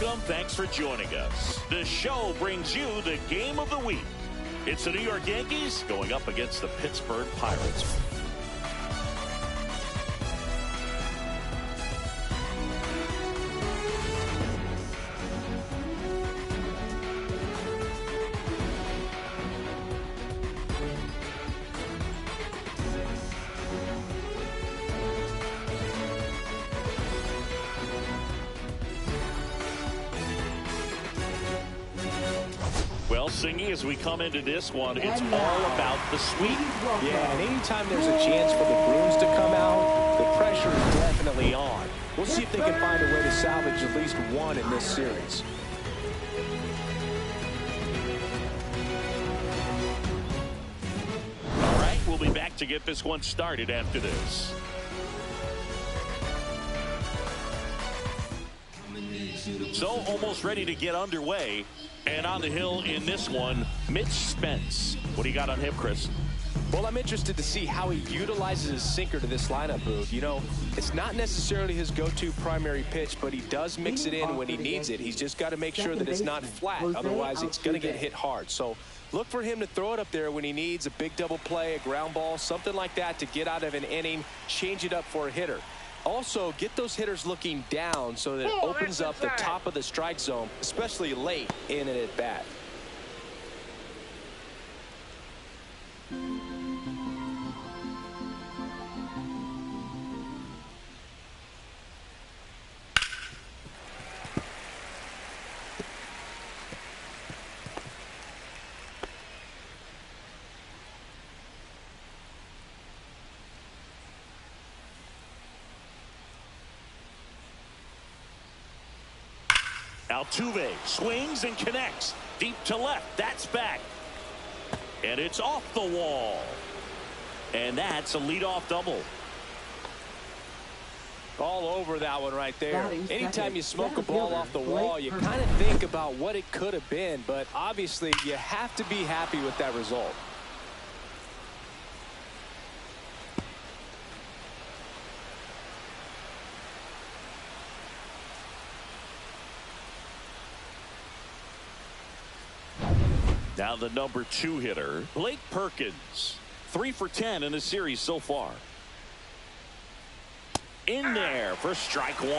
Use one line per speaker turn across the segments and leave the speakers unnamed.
Welcome. Thanks for joining us. The show brings you the game of the week. It's the New York Yankees going up against the Pittsburgh Pirates. Well, Singy, as we come into this one, it's all about the sweep.
Yeah, and anytime there's a chance for the Bruins to come out, the pressure is definitely on. We'll see if they can find a way to salvage at least one in this series.
All right, we'll be back to get this one started after this. So, almost ready to get underway. And on the hill in this one, Mitch Spence. What do you got on him, Chris?
Well, I'm interested to see how he utilizes his sinker to this lineup, Boog. You know, it's not necessarily his go-to primary pitch, but he does mix it in when he needs it. He's just got to make sure that it's not flat. Otherwise, it's going to get hit hard. So look for him to throw it up there when he needs a big double play, a ground ball, something like that to get out of an inning, change it up for a hitter. Also, get those hitters looking down so that it opens up the top of the strike zone, especially late in an at-bat.
Altuve swings and connects deep to left. That's back. And it's off the wall. And that's a leadoff double.
All over that one right there. Anytime you smoke a ball off the wall, you kind of think about what it could have been, but obviously you have to be happy with that result.
Now the number 2 hitter, Blake Perkins. 3 for 10 in the series so far. In there for strike 1.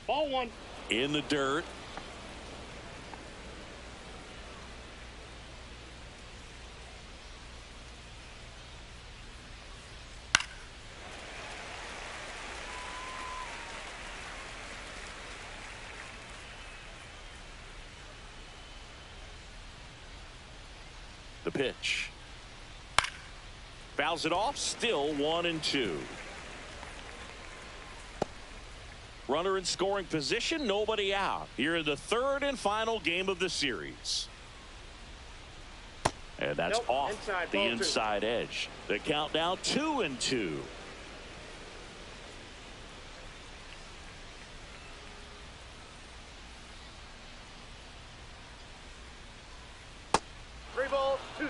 Ball 1.
In the dirt. The pitch. Fouls it off. Still 1-2. Runner in scoring position. Nobody out. Here in the third and final game of the series. And that's off the inside edge. The count now 2-2.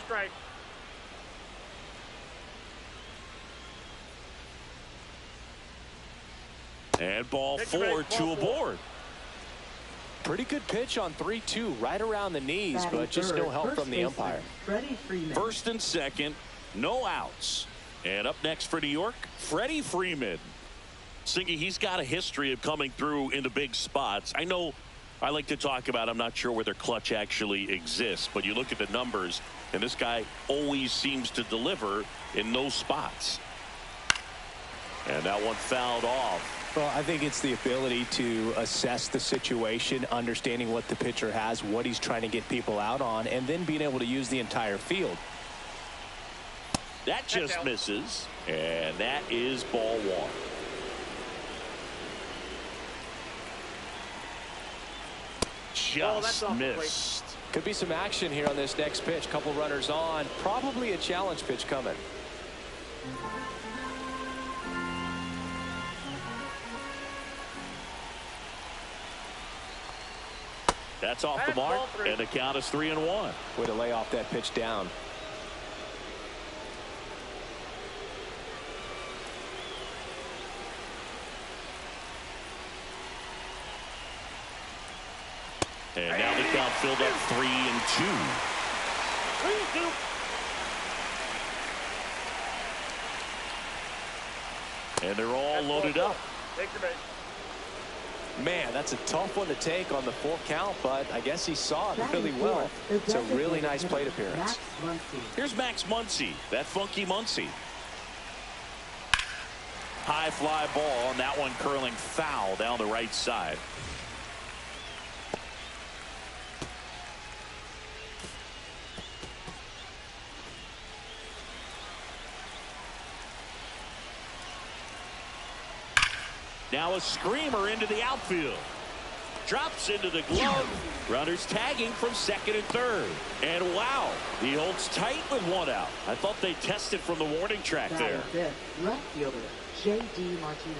Strike.
And ball 4, 2 aboard.
Pretty good pitch on 3-2, right around the knees, but just no help from the umpire.
First and second, no outs. And up next for New York, Freddie Freeman. Singy, he's got a history of coming through into big spots. I know I like to talk about, I'm not sure whether clutch actually exists, but you look at the numbers, and this guy always seems to deliver in those spots. And that one fouled off.
Well, I think it's the ability to assess the situation, understanding what the pitcher has, what he's trying to get people out on, and then being able to use the entire field.
That just misses, and that is ball 1. Just missed.
Could be some action here on this next pitch. Couple runners on. Probably a challenge pitch coming.
That's off the mark, and the count is 3-1.
Way to lay off that pitch down.
And now the count filled up 3-2.
3-2.
And they're all loaded up.
Take your base.
Man, that's a tough one to take on the full count, but I guess he saw it really well. It's a really nice plate appearance.
Here's Max Muncy, that funky Muncy. High fly ball, and that one curling foul down the right side. Now a screamer into the outfield. Drops into the glove. Runners tagging from second and third. And wow, he holds tight with one out. I thought they tested from the warning track there.
Left fielder, J.D. Martinez.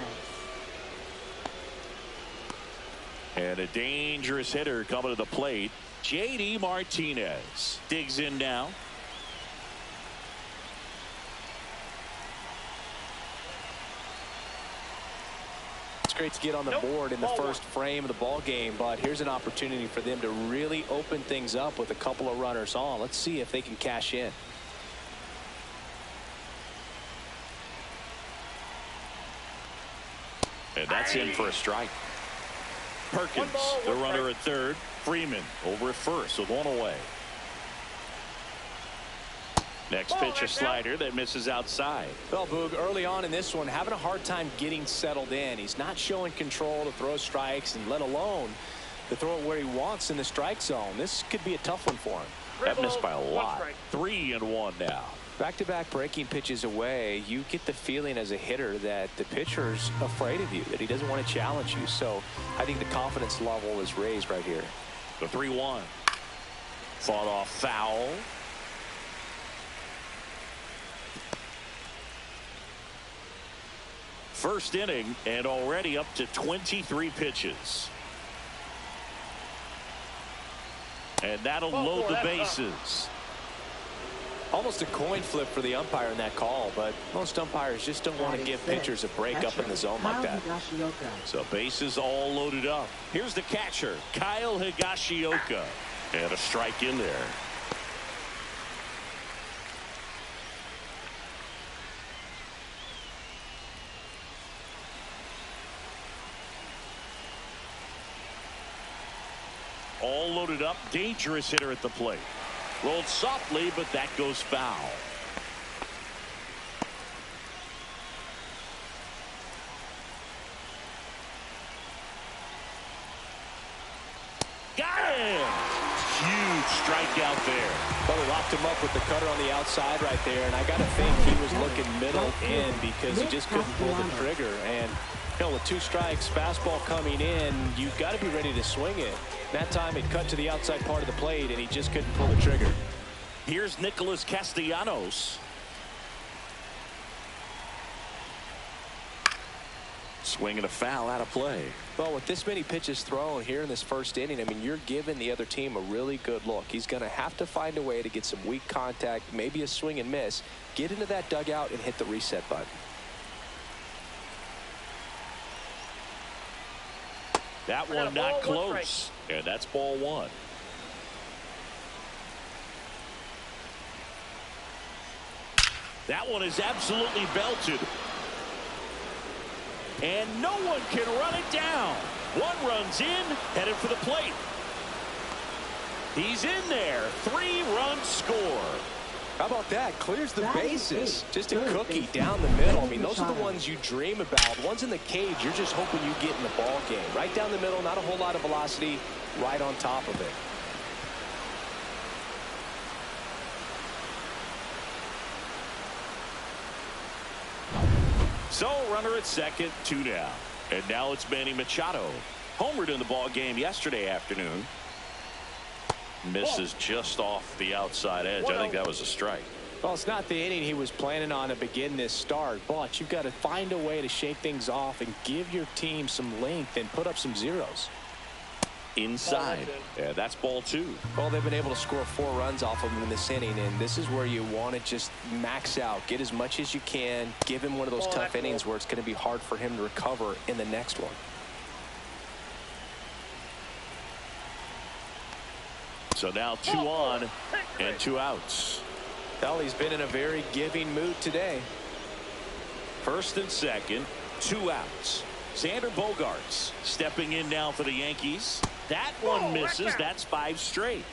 And a dangerous hitter coming to the plate. J.D. Martinez digs in now.
It's great to get on the board in the first frame of the ball game, but here's an opportunity for them to really open things up with a couple of runners on. Let's see if they can cash in.
And that's in for a strike. Perkins, the runner at third. Freeman over at first with one away. Next pitch, a slider that misses outside.
Well, Boog, early on in this one, having a hard time getting settled in. He's not showing control to throw strikes, and let alone to throw it where he wants in the strike zone. This could be a tough one for him.
That missed by a lot. 3-1 now.
Back-to-back breaking pitches away, you get the feeling as a hitter that the pitcher's afraid of you, that he doesn't want to challenge you. So I think the confidence level is raised right here.
The 3-1. Fought off foul. First inning and already up to 23 pitches. And that'll load the bases.
Almost a coin flip for the umpire in that call, but most umpires just don't want to give pitchers a break up in the zone like that.
So bases all loaded up. Here's the catcher, Kyle Higashioka. And a strike in there. All loaded up, dangerous hitter at the plate. Rolled softly, but that goes foul. Got him! Huge strikeout there.
Well, they locked him up with the cutter on the outside right there, and I got to think he was looking middle in because he just couldn't pull the trigger. And you know, with two strikes, fastball coming in, you've got to be ready to swing it. That time it cut to the outside part of the plate, and he just couldn't pull the trigger.
Here's Nicholas Castellanos. Swinging a foul out of play.
Well, with this many pitches thrown here in this first inning, I mean, you're giving the other team a really good look. He's going to have to find a way to get some weak contact, maybe a swing and miss, get into that dugout and hit the reset button.
That one not close. And that's ball one. That one is absolutely belted. And no one can run it down. One runs in, headed for the plate. He's in there. 3-run score.
How about that? Clears the bases. Just a cookie down the middle. I mean, those are the ones you dream about. Ones in the cage, you're just hoping you get in the ball game. Right down the middle, not a whole lot of velocity, right on top of it.
So, runner at second, 2 down. And now it's Manny Machado. Homered in the ball game yesterday afternoon. Misses just off the outside edge. I think that was a strike.
Well, it's not the inning he was planning on to begin this start, but you've got to find a way to shake things off and give your team some length and put up some zeros.
inside. Yeah, that's ball 2.
Well, they've been able to score 4 runs off of him in this inning, and this is where you want to just max out, get as much as you can, give him one of those tough innings where it's going to be hard for him to recover in the next one.
So now 2 on and 2 outs.
Well, he's been in a very giving mood today.
First and second, 2 outs. Xander Bogaerts stepping in now for the Yankees. That one misses. That's 5 straight.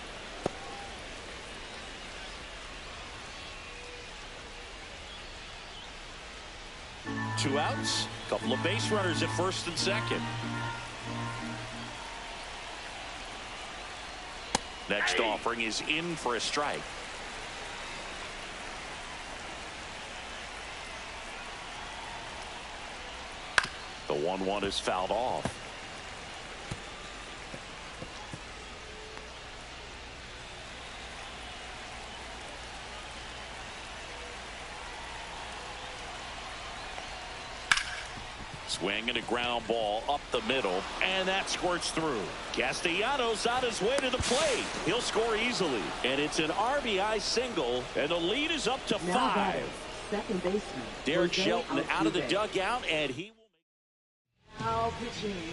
Two outs. Couple of base runners at first and second. Next offering is in for a strike. The 1-1 is fouled off. Swing and a ground ball up the middle, and that squirts through. Castellanos on his way to the plate. He'll score easily, and it's an RBI single, and the lead is up to 5.
Second baseman
Derek Shelton out of the dugout, and he will.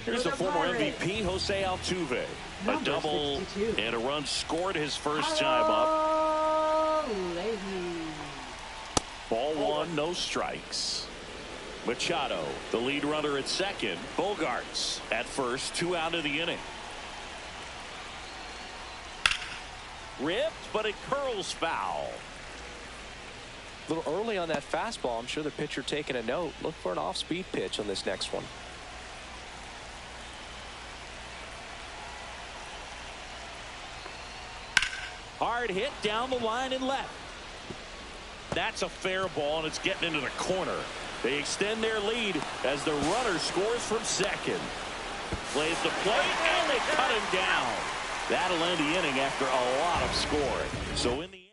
Here's the former MVP, Jose Altuve. A double
62.
and a run scored his first time up. Ball 1, no strikes. Machado, the lead runner at second. Bogaerts at first, 2 out of the inning. Ripped, but it curls foul.
A little early on that fastball. I'm sure the pitcher taking a note. Look for an off-speed pitch on this next one.
Hard hit down the line and left. That's a fair ball, and it's getting into the corner. They extend their lead as the runner scores from second. Plays the plate, and they cut him down. That'll end the inning after a lot of scoring. So in the end,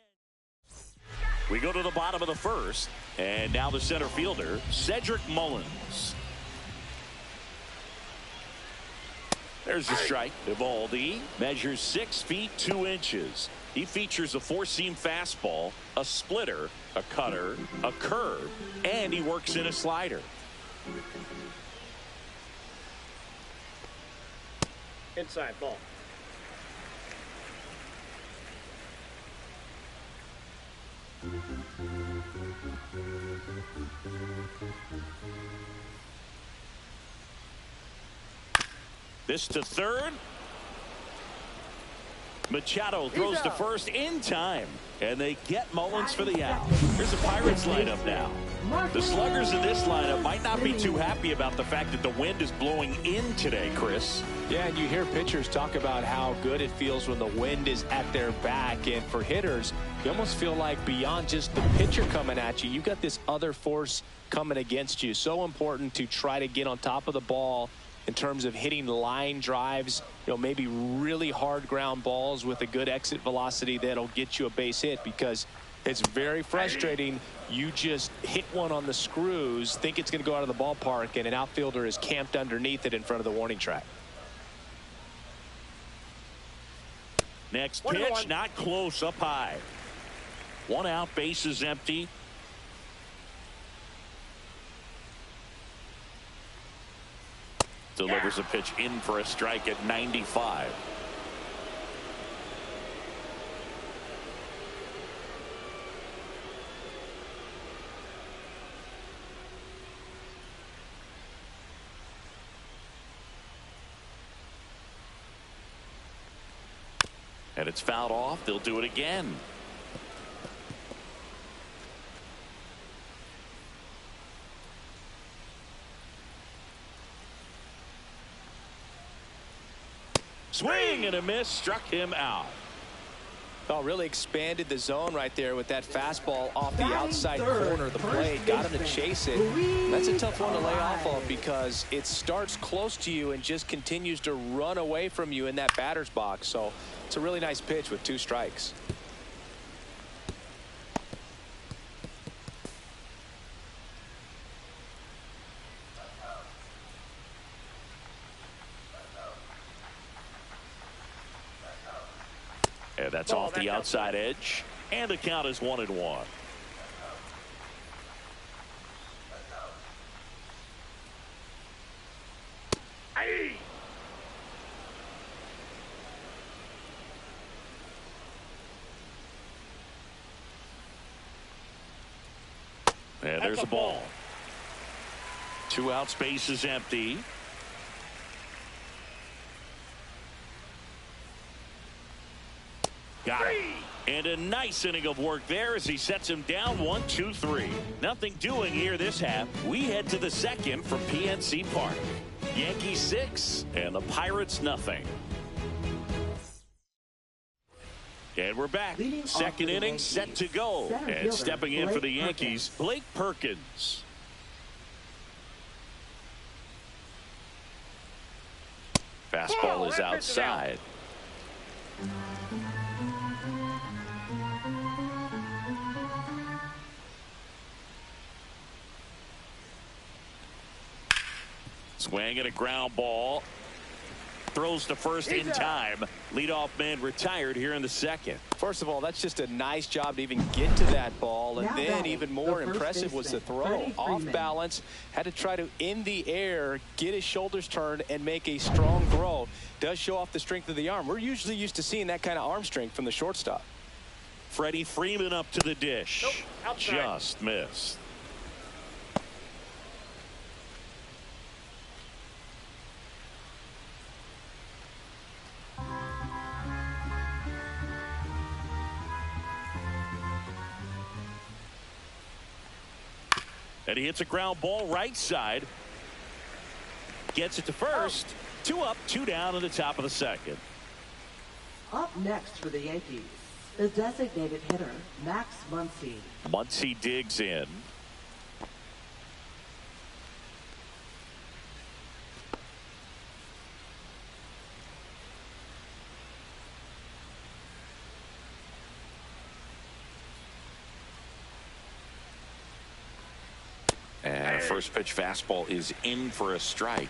we go to the bottom of the first, and now the center fielder, Cedric Mullins. There's a strike. Evaldi measures 6 feet 2 inches. He features a 4-seam fastball, a splitter, a cutter, a curve, and he works in a slider.
Inside ball.
This to third. Machado throws to first in time, and they get Mullins for the out. Here's the Pirates lineup now. The sluggers in this lineup might not be too happy about the fact that the wind is blowing in today, Chris.
Yeah, and you hear pitchers talk about how good it feels when the wind is at their back. And for hitters, you almost feel like beyond just the pitcher coming at you, you've got this other force coming against you. So important to try to get on top of the ball in terms of hitting line drives, maybe really hard ground balls with a good exit velocity that'll get you a base hit, because it's very frustrating. You just hit one on the screws, think it's going to go out of the ballpark, and an outfielder is camped underneath it in front of the warning track.
Next pitch, not close, up high. 1 out, base is empty. Delivers a pitch in for a strike at 95. And it's fouled off. They'll do it again. Swing and a miss, struck him out.
Oh, really expanded the zone right there with that fastball off the outside corner of the plate. Got him to chase it. That's a tough one to lay off of, because it starts close to you and just continues to run away from you in that batter's box. So it's a really nice pitch with 2 strikes.
That's
Ball,
off the
that's
outside
outside.
edge. And the count is 1-1.
Aye.
And there's the ball. 2 outs, base is empty. Got it. And a nice inning of work there as he sets him down 1-2-3. Nothing doing here this half. We head to the second from PNC Park. Yankees 6 and the Pirates nothing. And we're back. Second inning set to go. And stepping in for the Yankees, Blake Perkins. Fastball is outside. Swing and a ground ball. Throws to first in time. Leadoff man retired here in the second.
First of all, that's just a nice job to even get to that ball. And then even more impressive was the throw. Off balance. Had to try to, in the air, get his shoulders turned and make a strong throw. Does show off the strength of the arm. We're usually used to seeing that kind of arm strength from the shortstop.
Freddie Freeman up to the dish.
Nope, outside.
Just missed. And he hits a ground ball right side. Gets it to first. 2 up, 2 down in the top of the second.
Up next for the Yankees, the designated hitter, Max Muncy.
Muncy digs in. And first pitch fastball is in for a strike.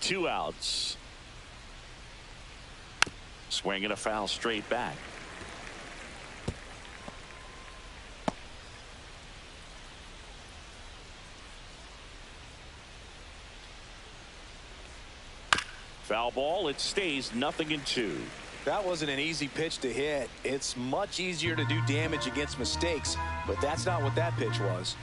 Two outs. Swing and a foul straight back. Foul ball. It stays 0-2.
That wasn't an easy pitch to hit. It's much easier to do damage against mistakes, but that's not what that pitch was.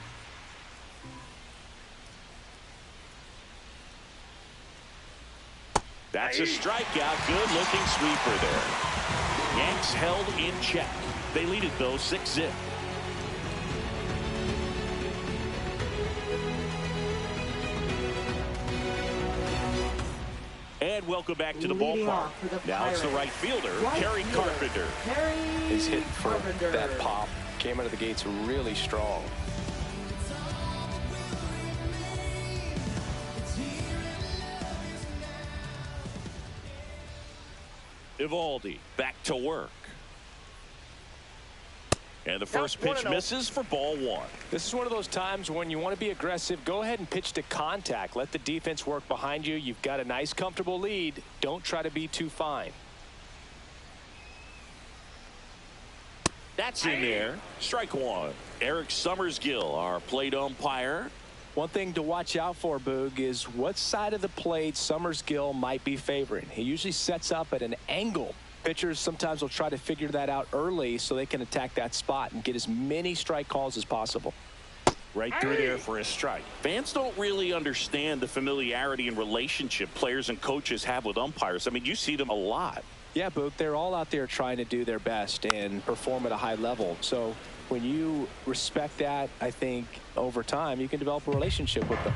That's a strikeout. Good looking sweeper there. Yanks held in check. They lead it though 6-0. And welcome back to the ballpark. Now it's the right fielder, Kerry Carpenter.
He's hitting for that pop. Came out of the gates really strong.
Evaldi back to work. And the first pitch misses for ball 1.
This is one of those times when you want to be aggressive. Go ahead and pitch to contact. Let the defense work behind you. You've got a nice, comfortable lead. Don't try to be too fine.
That's in there. Strike 1. Eric Summersgill, our plate umpire.
One thing to watch out for, Boog, is what side of the plate Summersgill might be favoring. He usually sets up at an angle. Pitchers sometimes will try to figure that out early so they can attack that spot and get as many strike calls as possible.
Right through there for a strike. Fans don't really understand the familiarity and relationship players and coaches have with umpires. I mean, you see them a lot.
Yeah, Boog, they're all out there trying to do their best and perform at a high level. So when you respect that, I think over time you can develop a relationship with them.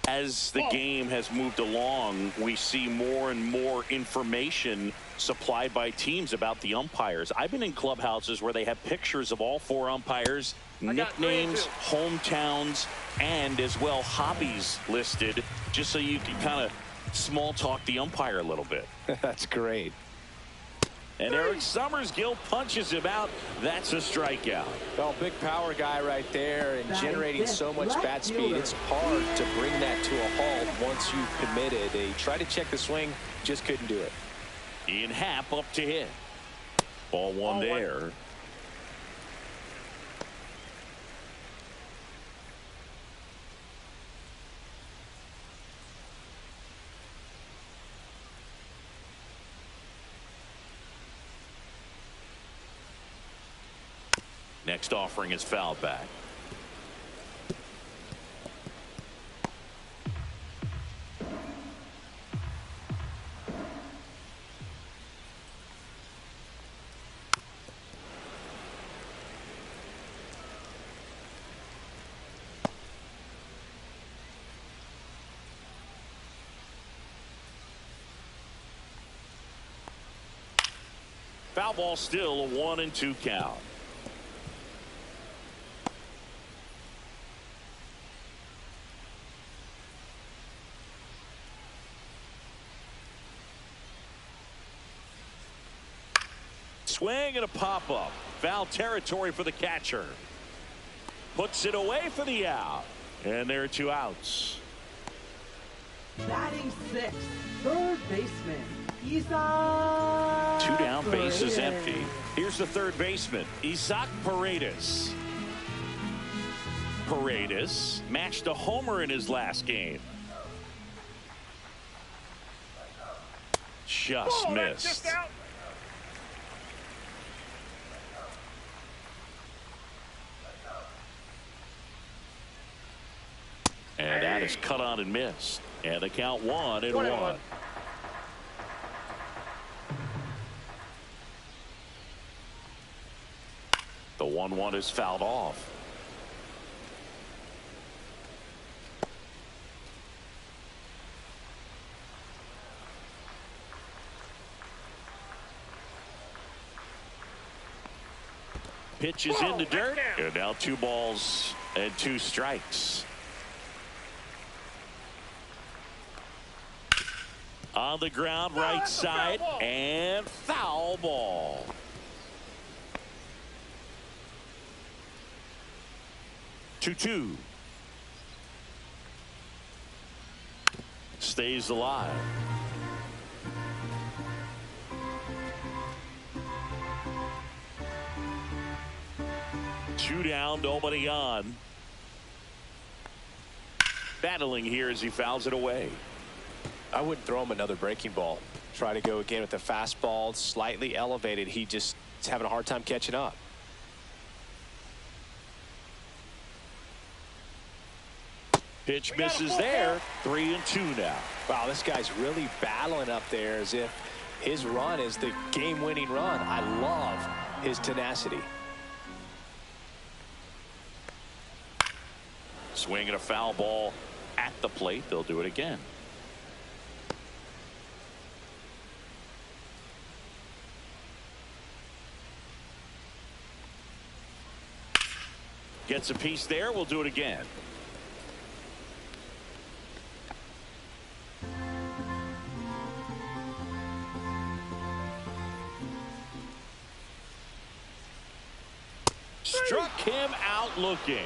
As the game has moved along, we see more and more information supplied by teams about the umpires. I've been in clubhouses where they have pictures of all 4 umpires, nicknames, hometowns, and as well hobbies listed, just so you can kind of small talk the umpire a little bit.
That's great.
And Eric Summersgill punches him out. That's a strikeout.
Well, big power guy right there and generating so much bat speed. It's hard to bring that to a halt once you've committed. They tried to check the swing, just couldn't do it.
Ian Happ up to hit. Ball one there. Next offering is foul back. Foul ball, still a 1-2 count. Swing and a pop-up. Foul territory for the catcher. Puts it away for the out. And there are 2 outs.
Batting 6th, third baseman, Isaac.
2 down, base is
Paredes.
empty. Here's the third baseman, Isaac Paredes. Paredes matched a homer in his last game. Just missed.
Just out.
And that is cut on and missed. And the count 1-1. The 1-1 is fouled off. Pitch is in the dirt. And now 2 balls and 2 strikes. On the ground, right side, and foul ball. Two. Stays alive. Two down, nobody on. Battling here as he fouls it away.
I wouldn't throw him another breaking ball. Try to go again with the fastball, slightly elevated. He just is having a hard time catching up.
Pitch misses there. 3-2 now.
Wow, this guy's really battling up there as if his run is the game-winning run. I love his tenacity.
Swing and a foul ball at the plate. They'll do it again. Gets a piece there. We'll do it again. Struck him out looking.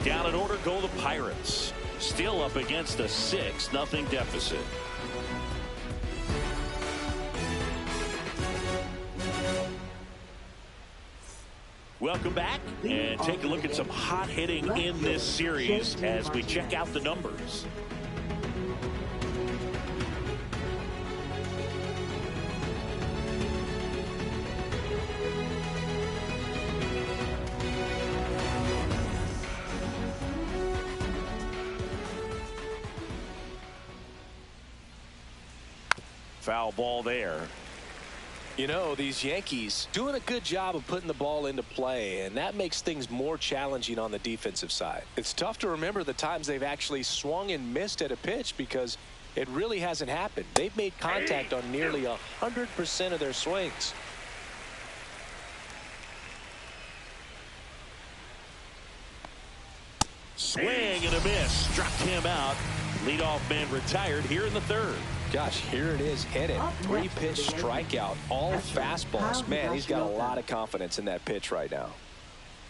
Down in order go the Pirates. Still up against a 6-0 deficit. Welcome back and take a look at some hot hitting in this series as we check out the numbers. Foul ball there.
You know, these Yankees doing a good job of putting the ball into play, and that makes things more challenging on the defensive side. It's tough to remember the times they've actually swung and missed at a pitch because it really hasn't happened. They've made contact on nearly 100% of their swings.
Swing and a miss. Struck him out. Leadoff man retired here in the third.
Gosh, here it is. Hit it. 3-pitch strikeout. All fastballs. Man, he's got a lot of confidence in that pitch right now.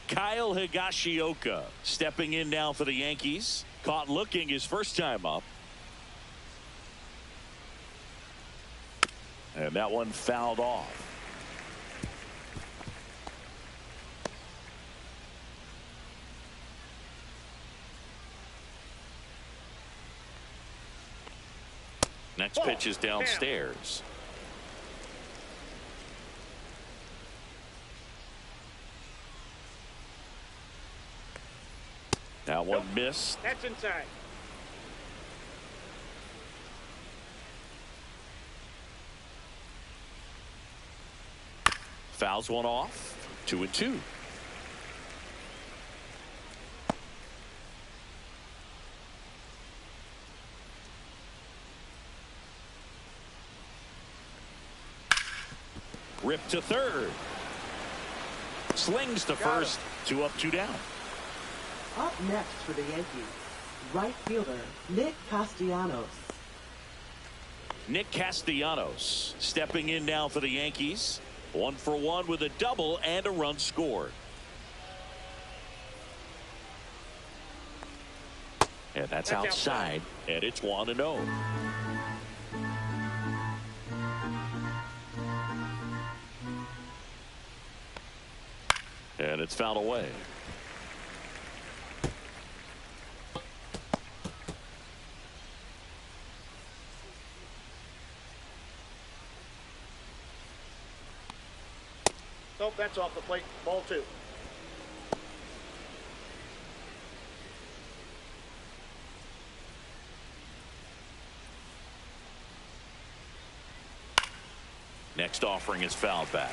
Kyle Higashioka stepping in now for the Yankees. Caught looking his first time up. And that one fouled off. Next pitch is downstairs. That one missed.
That's inside.
Fouls one off. 2-2. Rip to third. Slings to first. 2 up, 2 down.
Up next for the Yankees, right fielder Nick Castellanos.
Nick Castellanos stepping in now for the Yankees. 1 for 1 with a double and a run scored. And that's outside. And it's 1-0. And it's fouled away.
Nope, that's off the plate. Ball 2.
Next offering is fouled back.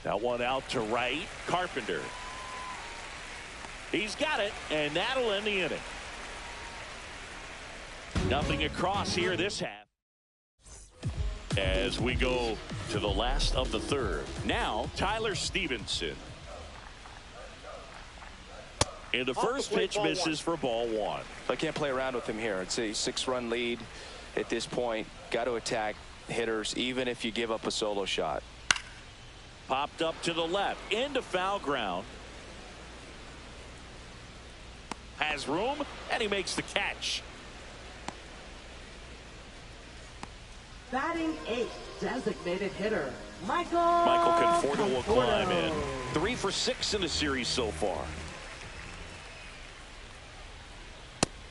That one out to right. Carpenter. He's got it, and that'll end the inning. Nothing across here this half. As we go to the last of the third. Now, Tyler Stevenson. And the first pitch misses for ball 1.
I can't play around with him here. It's a 6-run lead at this point. Got to attack hitters, even if you give up a solo shot.
Popped up to the left into foul ground. Has room, and he makes the catch.
Batting 8th, designated hitter Michael
Conforto will climb in. 3 for 6 in the series so far.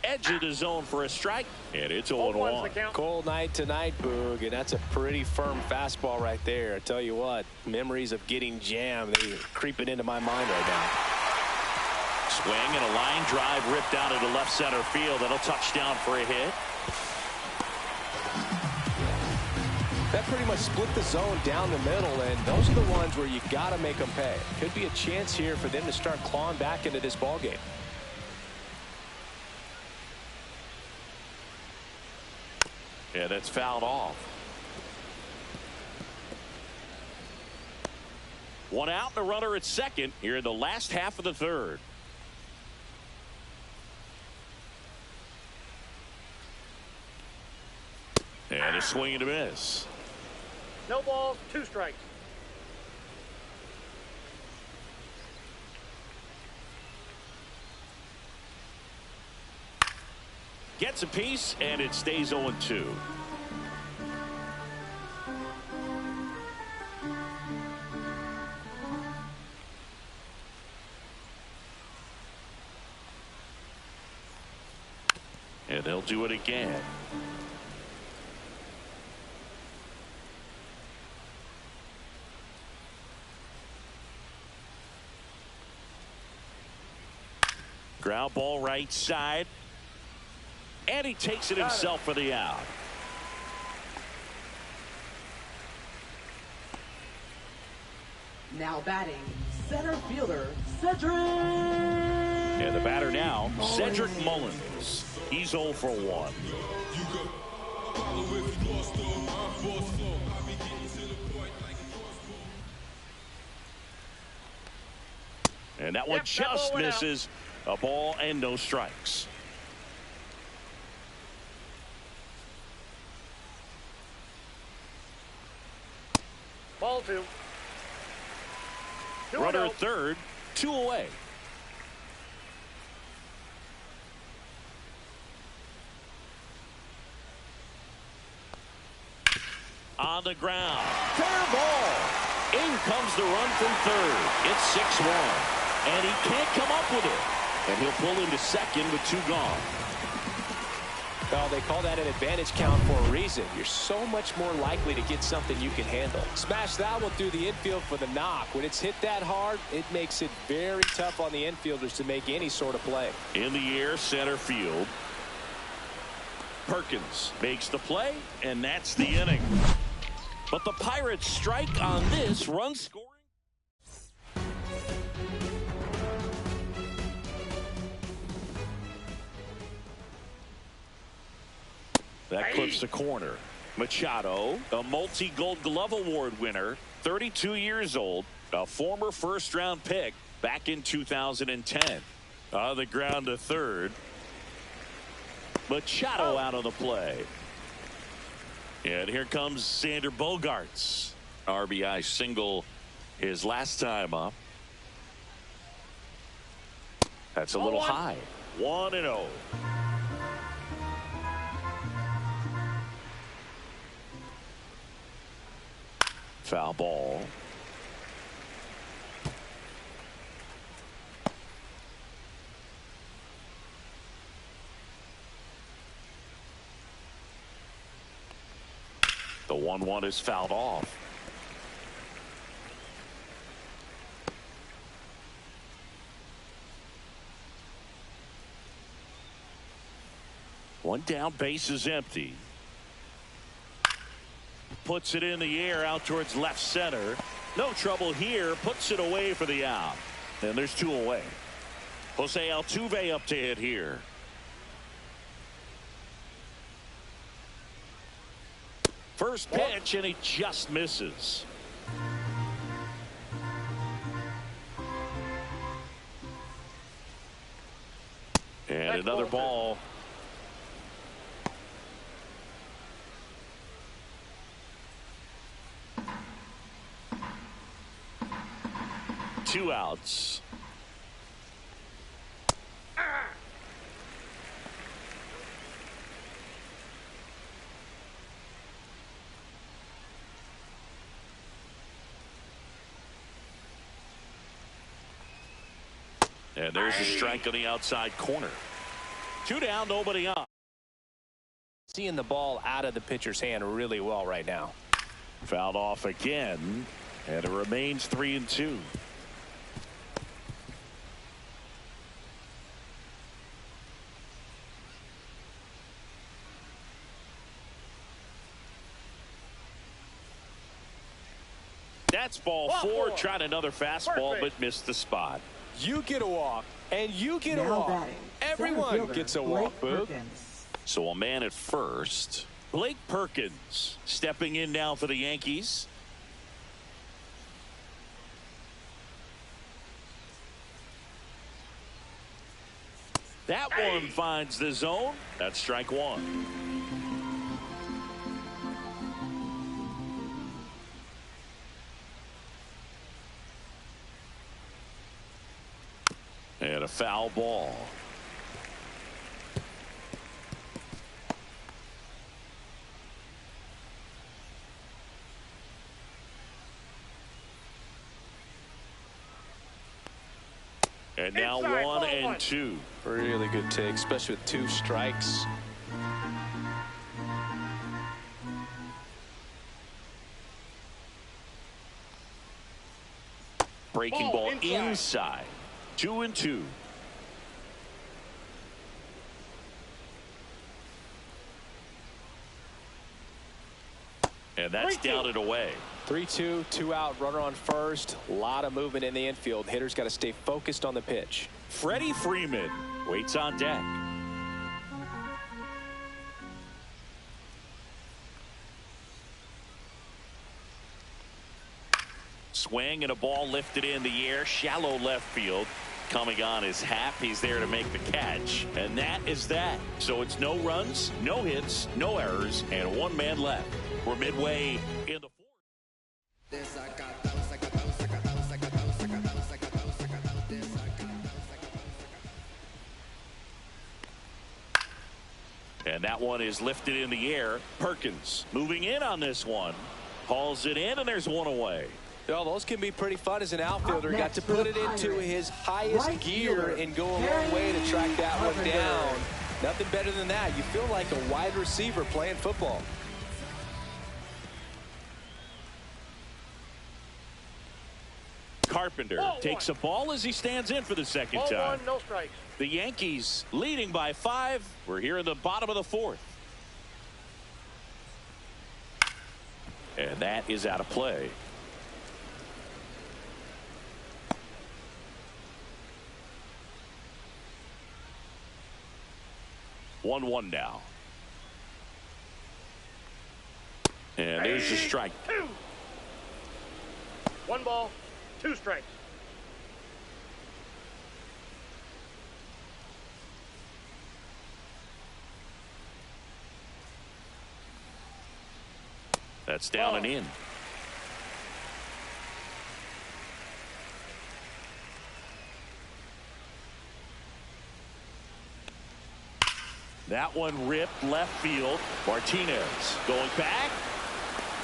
Edge of the zone for a strike, and it's 0-1.
Cold night tonight, Boog, and that's a pretty firm fastball right there. I tell you what, memories of getting jammed, they're creeping into my mind right now.
Swing and a line drive ripped out into left center field. That'll touch down for a hit.
That pretty much split the zone down the middle, and those are the ones where you got to make them pay. Could be a chance here for them to start clawing back into this ball game.
Yeah, that's fouled off. 1 out and a runner at second here in the last half of the third. And a swing and a miss.
No balls, 2 strikes.
Gets a piece, and it stays 0-2. And they'll do it again. Ground ball right side. And he takes it himself for the out.
Now batting center fielder, Cedric.
And the batter now, Cedric Mullins. He's 0 for 1. And that one just misses. A ball and no strikes.
Ball 2.
Runner at third, 2 away. On the ground. Fair ball. In comes the run from third. It's 6-1. And he can't come up with it. And he'll pull into second with 2 gone.
Well, they call that an advantage count for a reason. You're so much more likely to get something you can handle. Smash that one through the infield for the knock. When it's hit that hard, it makes it very tough on the infielders to make any sort of play.
In the air, center field. Perkins makes the play, and that's the inning. But the Pirates strike on this run scoring. That clips the corner. Machado, a multi-Gold Glove Award winner, 32 years old, a former first-round pick back in 2010. On the ground to third. Machado out of the play. And here comes Sander Bogaerts. RBI single his last time up. That's a little high. 1-0. Foul ball. The 1-1 is fouled off. One down, base is empty. Puts it in the air out towards left center. No trouble here. Puts it away for the out. And there's 2 away. Jose Altuve up to hit here. First pitch, and he just misses. And another ball. Two outs. And there's a strike on the outside corner. 2 down, nobody up.
Seeing the ball out of the pitcher's hand really well right now.
Fouled off again, and it remains 3-2. That's ball 4. Tried another fastball, but missed the spot.
You get a walk, and you get a walk. Everyone gets a walk, Boog.
So a man at first. Blake Perkins stepping in now for the Yankees. That one finds the zone. That's strike 1. And a foul ball. And now 1-2.
Really good take, especially with 2 strikes.
Breaking ball inside. 2-2. And that's down and away.
3-2, 2 out, runner on first. A lot of movement in the infield. Hitter's got to stay focused on the pitch.
Freddie Freeman waits on deck. Swing and a ball lifted in the air, shallow left field. Coming on is Happ. He's there to make the catch, and that is that. So it's no runs, no hits, no errors, and one man left. We're midway in the fourth. And that one is lifted in the air. Perkins moving in on this one. Hauls it in, and there's one away.
Well, those can be pretty fun as an outfielder. Got to put it into his highest gear and go a long way to track that one down. Nothing better than that. You feel like a wide receiver playing football.
Carpenter takes a ball as he stands in for the second time.
Ball one, no strikes.
The Yankees leading by 5. We're here in the bottom of the fourth. And that is out of play. One now. And there's the strike.
2. 1 ball, 2 strikes.
That's down and in. That one ripped left field. Martinez going back.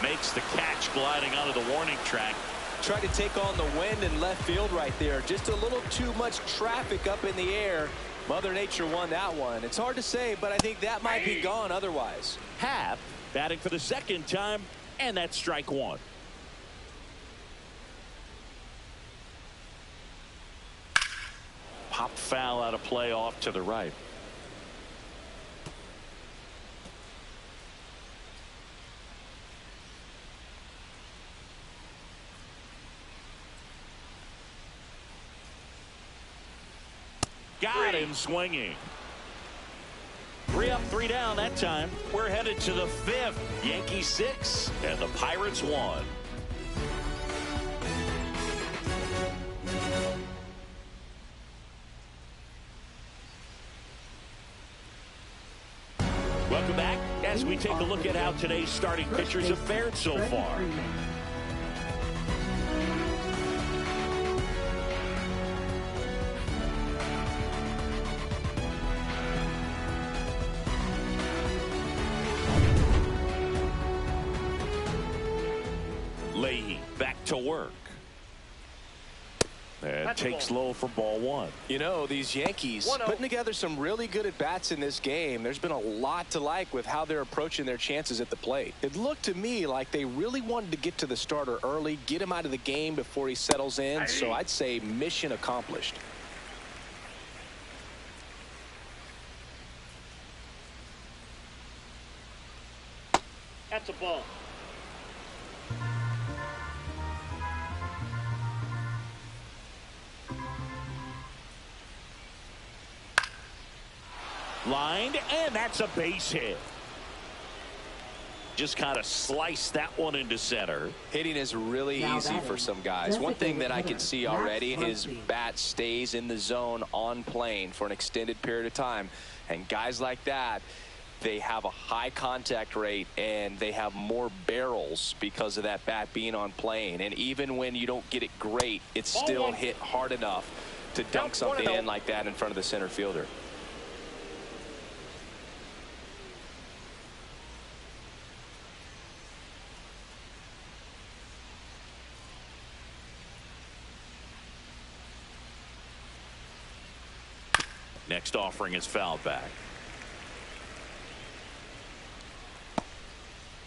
Makes the catch, gliding onto the warning track.
Tried to take on the wind in left field right there. Just a little too much traffic up in the air. Mother Nature won that one. It's hard to say, but I think that might be gone otherwise.
Happ batting for the second time, and that's strike 1. Pop foul out of play off to the right. Got him swinging. 3 up, 3 down that time. We're headed to the 5th. Yankees 6 and the Pirates 1. Welcome back as we take a look at how today's starting pitchers have fared so far. Leahy back to work. And takes low for ball 1.
You know, these Yankees putting together some really good at-bats in this game. There's been a lot to like with how they're approaching their chances at the plate. It looked to me like they really wanted to get to the starter early, get him out of the game before he settles in. So I'd say mission accomplished.
That's a ball.
Lined, and that's a base hit. Just kind of sliced that one into center.
Hitting is really easy for some guys. One thing that I can see already, his bat stays in the zone on plane for an extended period of time. And guys like that, they have a high contact rate and they have more barrels because of that bat being on plane. And even when you don't get it great, it's still hit hard enough to dunk something in like that in front of the center fielder.
Next offering is fouled back.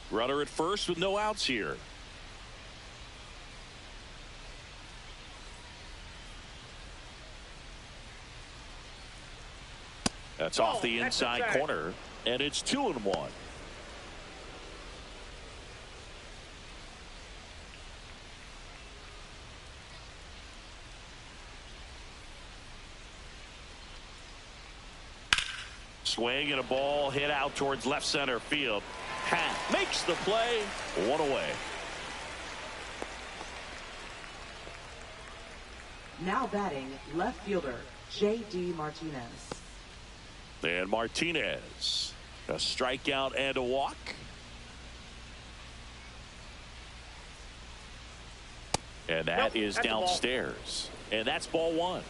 Runner at first with no outs here. That's off the inside corner, and it's 2-1. Swing and a ball hit out towards left center field. Hack makes the play. One away.
Now batting, left fielder J.D. Martinez.
And Martinez, a strikeout and a walk. And that is downstairs. And that's ball one.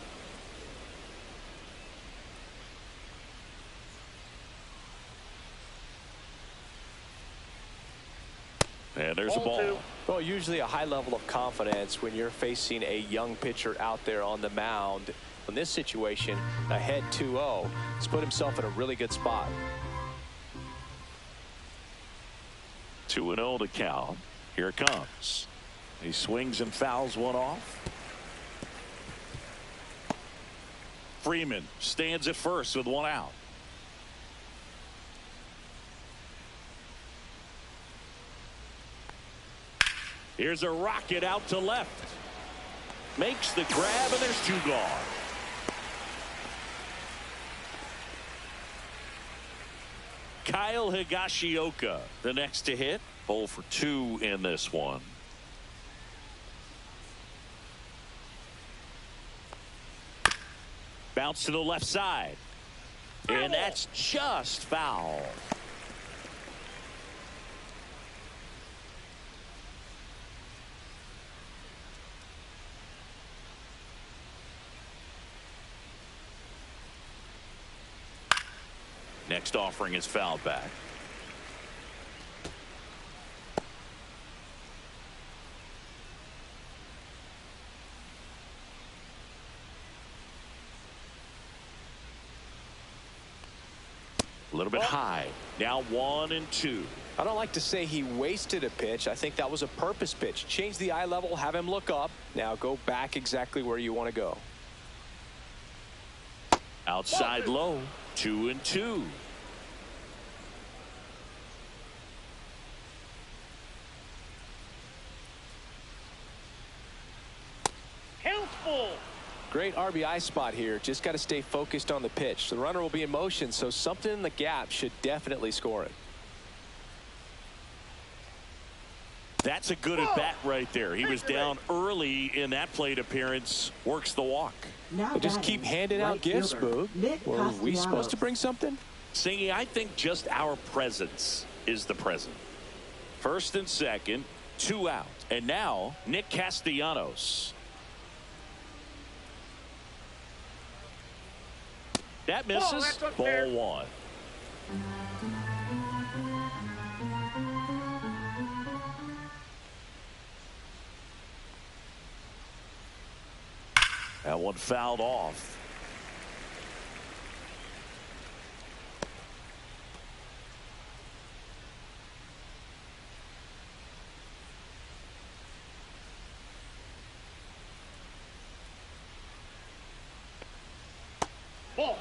And there's a ball.
Well, usually a high level of confidence when you're facing a young pitcher out there on the mound. In this situation, ahead 2-0. He's put himself in a really good spot.
2-0 to count. Here it comes. He swings and fouls one off. Freeman stands at first with one out. Here's a rocket out to left. Makes the grab, and there's two gone. Kyle Higashioka, the next to hit. 0 for 2 in this one. Bounce to the left side. And that's just foul. Next offering is fouled back. A little bit high. Now 1-2.
I don't like to say he wasted a pitch. I think that was a purpose pitch. Change the eye level, have him look up. Now go back exactly where you want to go.
Outside low. 2-2.
Count full.
Great RBI spot here. Just got to stay focused on the pitch. The runner will be in motion, so something in the gap should definitely score it.
That's a good at bat right there. He was down early in that plate appearance. Works the walk.
Now
Just keep handing out gifts, Boog. Were we supposed to bring something?
Singy, I think just our presence is the present. First and second, 2 out. And now Nick Castellanos. That misses. Ball one. That one fouled off.
Ball.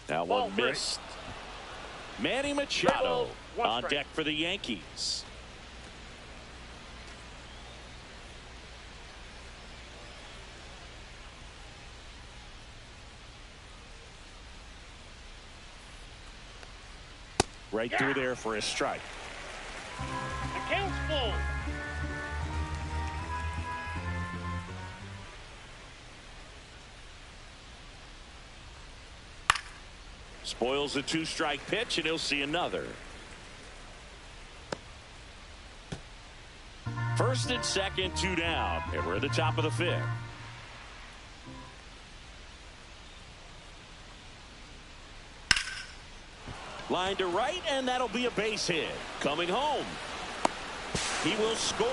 That one missed. Manny Machado on deck for the Yankees. Right through there for a strike.
The count's full.
Spoils a 2-strike pitch, and he'll see another. First and second, 2 down, and we're at the top of the 5th. Line to right, and that'll be a base hit. Coming home. He will score.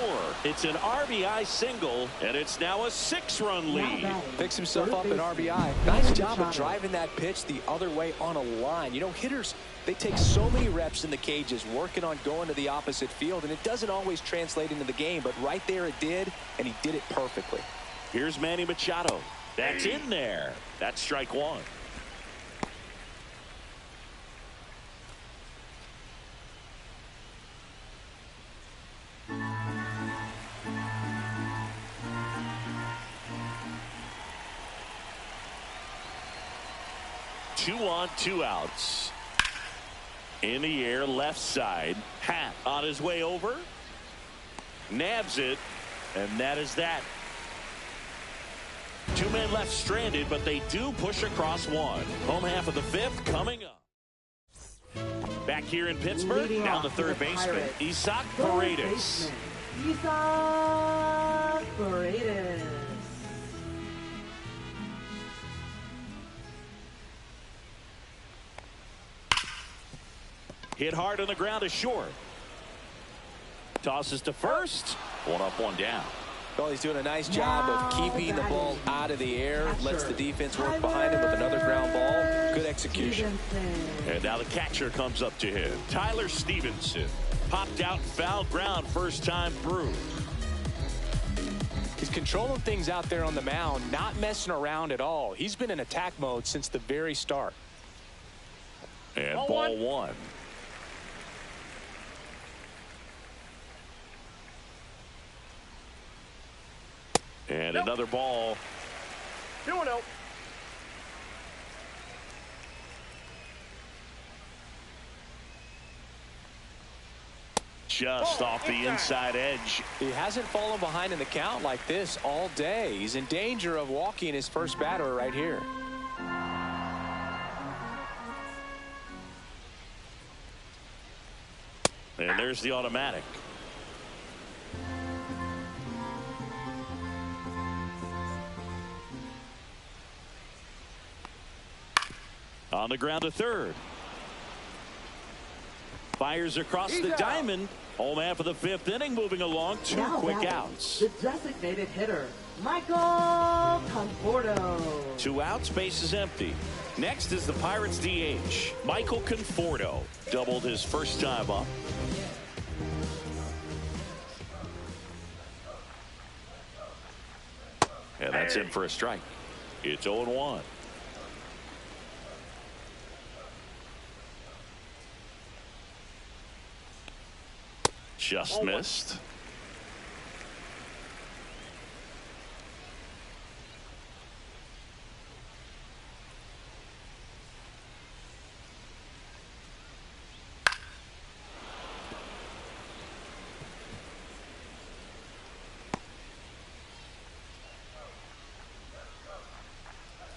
It's an RBI single, and it's now a 6-run lead.
Picks himself up an RBI. Nice job of driving that pitch the other way on a line. You know, hitters, they take so many reps in the cages working on going to the opposite field, and it doesn't always translate into the game, but right there it did, and he did it perfectly.
Here's Manny Machado. That's in there. That's strike one. 2 on, 2 outs. In the air, left side. Happ on his way over. Nabs it, and that is that. 2 men left stranded, but they do push across 1. Home half of the 5th coming up. Back here in Pittsburgh,
Leading
down
off
the
for
third
the
baseman,
Pirates,
Isaac
third
Paredes.
baseman, Isaac Paredes.
Hit hard on the ground is short. Tosses to first. 1 up, 1 down.
Well, he's doing a nice job of keeping the ball out of the air. Lets the defense work behind him with another ground ball. Good execution.
And now the catcher comes up to him. Tyler Stevenson. Popped out, foul ground first time through.
He's controlling things out there on the mound, not messing around at all. He's been in attack mode since the very start.
And ball 1. And another ball.
2-0.
Just off the inside edge.
He hasn't fallen behind in the count like this all day. He's in danger of walking his first batter right here.
And there's the automatic. On the ground to third. Fires across the diamond. Home half of the 5th inning, moving along. 2 quick outs.
The designated hitter, Michael Conforto.
2 outs, base is empty. Next is the Pirates DH, Michael Conforto. Doubled his first time up. And that's in for a strike. It's 0-1. Just missed.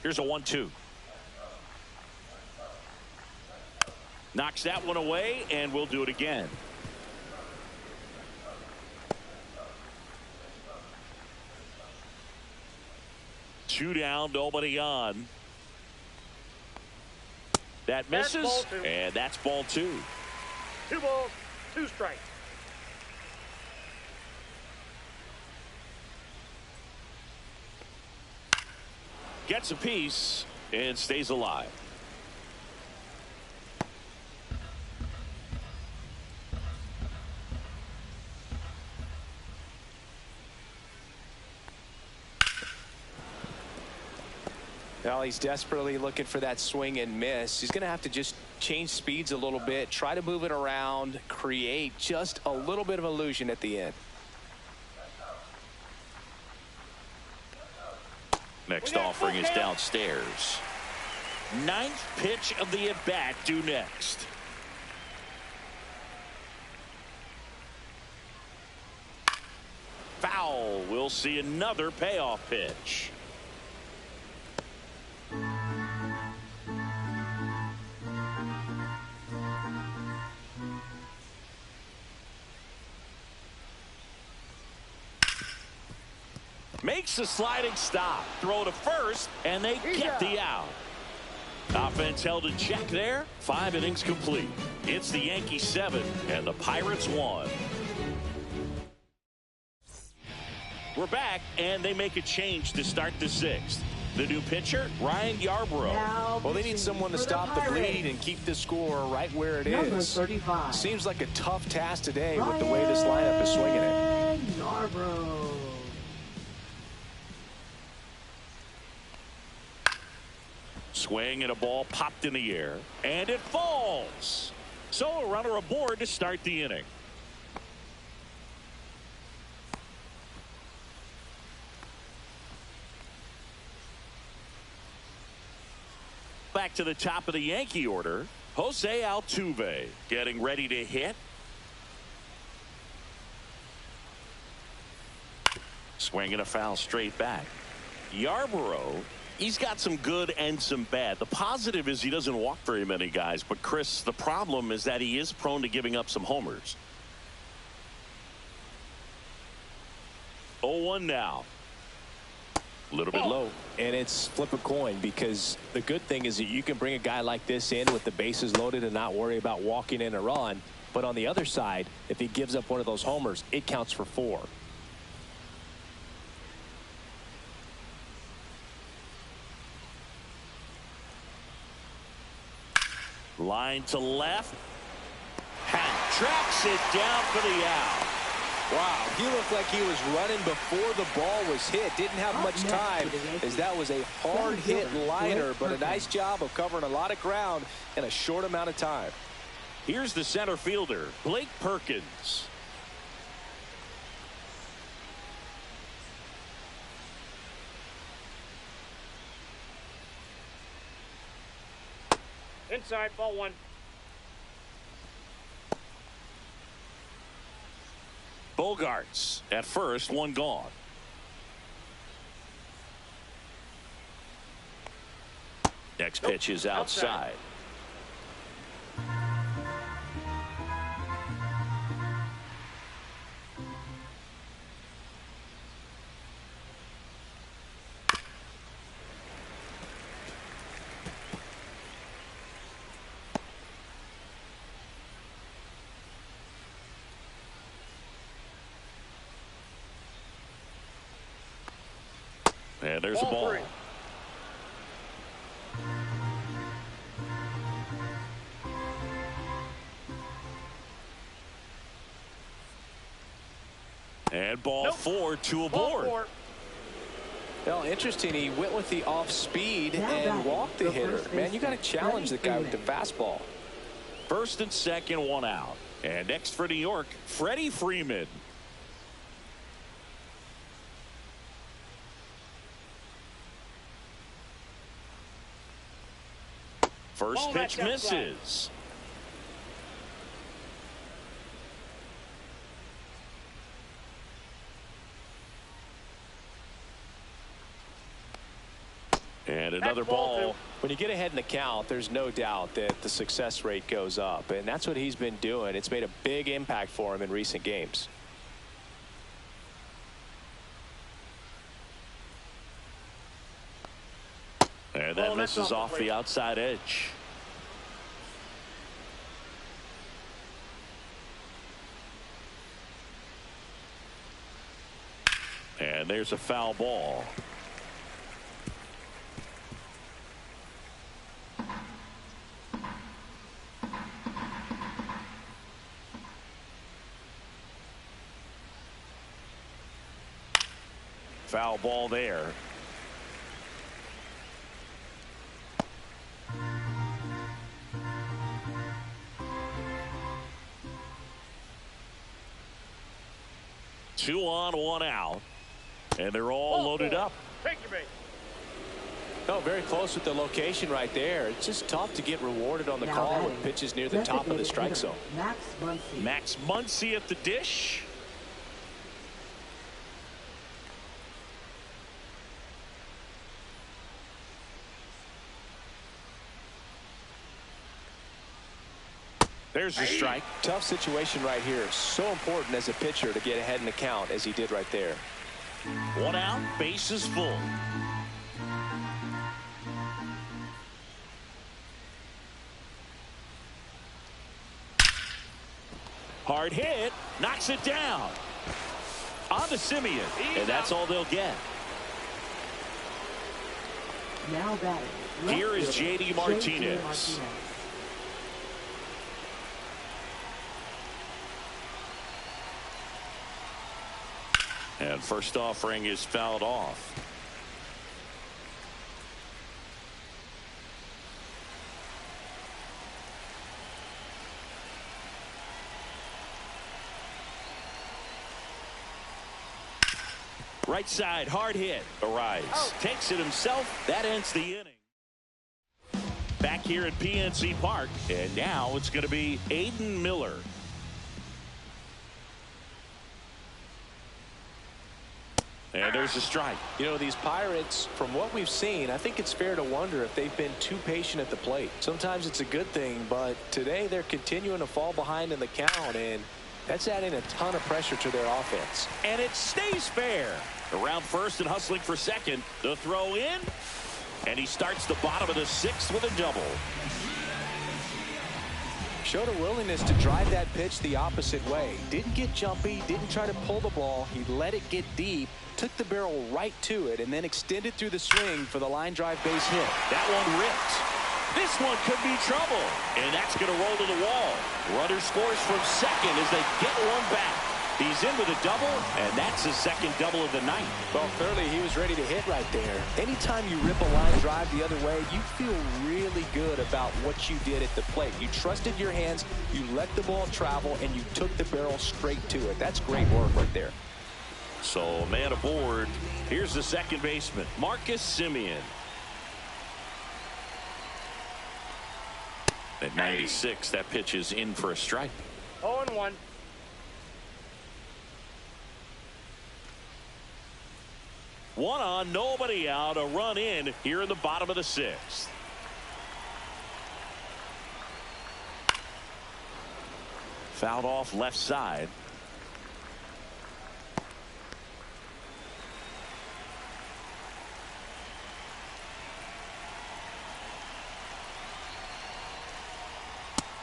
Here's a 1-2. Knocks that one away, and we'll do it again. Two down, nobody on. That misses, and that's ball 2.
2 balls, 2 strikes.
Gets a piece and stays alive.
Well, he's desperately looking for that swing and miss. He's going to have to just change speeds a little bit, try to move it around, create just a little bit of illusion at the end.
Next offering is downstairs. 9th pitch of the at-bat due next. Foul. We'll see another payoff pitch. Makes a sliding stop. Throw to first, and they get the out. Offense held in check there. 5 innings complete. It's the Yankees 7 and the Pirates 1. We're back, and they make a change to start the 6th. The new pitcher, Ryan Yarbrough.
Well, they need someone to stop the bleed and keep the score right where it is.
35.
Seems like a tough task today with the way this lineup is swinging it.
Yarbrough.
Swing and a ball popped in the air, and it falls. So a runner aboard to start the inning. back to the top of the Yankee order. Jose Altuve getting ready to hit. Swinging a foul straight back. Yarborough, he's got some good and some bad. The positive is he doesn't walk very many guys. But, Chris, the problem is that he is prone to giving up some homers. 0-1 now. A little bit low.
And it's flip a coin, because the good thing is that you can bring a guy like this in with the bases loaded and not worry about walking in a run. But on the other side, if he gives up one of those homers, it counts for 4.
Line to left. Tracks it down for the out.
Wow, he looked like he was running before the ball was hit. Didn't have much time, as that was a hard hit liner, but a nice job of covering a lot of ground in a short amount of time.
Here's the center fielder, Blake Perkins.
Inside, ball 1.
Bogarts at first, 1 gone. Next pitch is outside. And there's a ball.
3.
And ball 4, 2 aboard.
4.
Well, interesting. He went with the off speed and walked the hitter. Man, you got to challenge the guy with the fastball.
First and second, 1 out. And next for New York, Freddie Freeman. First pitch misses. And another ball.
When you get ahead in the count, there's no doubt that the success rate goes up, and that's what he's been doing. It's made a big impact for him in recent games.
And that misses off the outside edge. And there's a foul ball. Foul ball there. Two on, 1 out. And they're all loaded up.
Take your bait.
No, very close with the location right there. It's just tough to get rewarded on the call with pitches near the top of the strike zone.
Max Muncy at the dish. There's a strike.
Tough situation right here. So important as a pitcher to get ahead in the count as he did right there.
1 out, bases full. Hard hit, knocks it down. On to Simeon, and that's all they'll get.
Now batting.
Here is J.D. Martinez. And first offering is fouled off. Right side, hard hit. Arise. Takes it himself. That ends the inning. back here at PNC Park. And now it's going to be Aiden Miller. And there's a strike.
You know, these Pirates, from what we've seen, I think it's fair to wonder if they've been too patient at the plate. Sometimes it's a good thing, but today they're continuing to fall behind in the count, and that's adding a ton of pressure to their offense.
And it stays fair. Around first and hustling for second. The throw in. And he starts the bottom of the sixth with a double.
Showed a willingness to drive that pitch the opposite way. Didn't get jumpy, didn't try to pull the ball. He let it get deep, took the barrel right to it, and then extended through the swing for the line drive base hit.
That one ripped. This one could be trouble. And that's going to roll to the wall. Runner scores from second as they get one back. He's in with a double, and that's his second double of the night.
Well, clearly he was ready to hit right there. Anytime you rip a line drive the other way, you feel really good about what you did at the plate. You trusted your hands, you let the ball travel, and you took the barrel straight to it. That's great work right there.
So, man aboard. Here's the second baseman, Marcus Semien. At 96, that pitch is in for a strike.
0-1.
One on, nobody out, a run in here in the bottom of the sixth. Fouled off left side.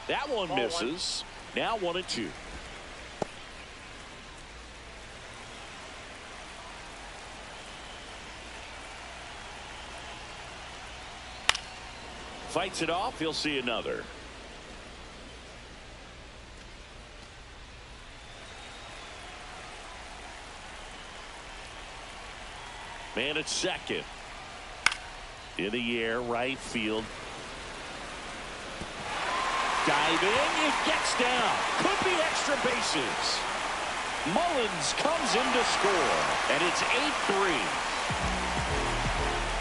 That one misses. Now 1-2. Fights it off. He'll see another. Man at second. In the air, right field. Diving, it gets down. Could be extra bases. Mullins comes in to score, and it's 8-3.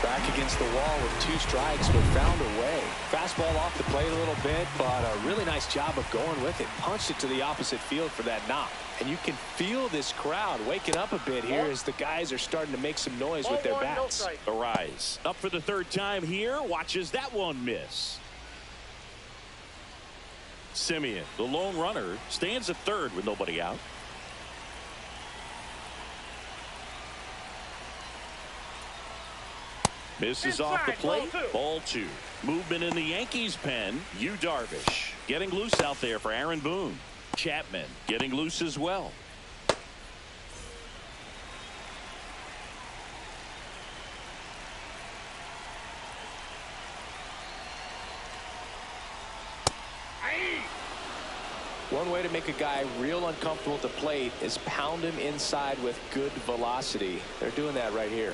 Back against the wall with 2 strikes, but found a way. Fastball off the plate a little bit, but a really nice job of going with it. Punched it to the opposite field for that knock. And you can feel this crowd waking up a bit here as the guys are starting to make some noise with their bats.
Arise up for the third time here. Watches that one miss. Semien, the lone runner, stands at third with nobody out. Misses off the plate. Ball 2. Movement in the Yankees pen. Yu Darvish getting loose out there for Aaron Boone. Chapman getting loose as well.
One way to make a guy real uncomfortable at the plate is pound him inside with good velocity. They're doing that right here.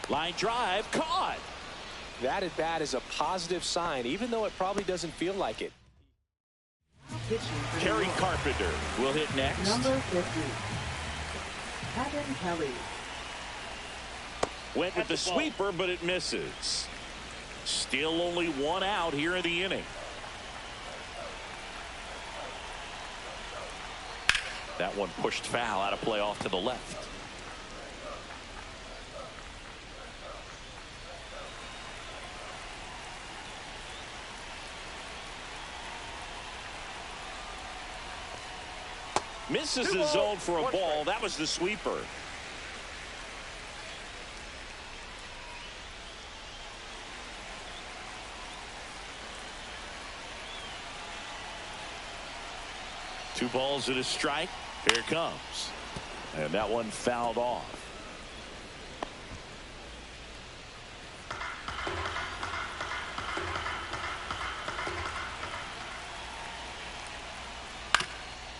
Line drive caught.
That at bat is a positive sign, even though it probably doesn't feel like it.
Kerry Carpenter will hit next.
Number 50, Kevin Kelly.
Went with the sweeper, but it misses. Still only 1 out here in the inning. That one pushed foul out of play off to the left. Misses the zone for a ball. That was the sweeper. Two balls and a strike. Here it comes. And that one fouled off.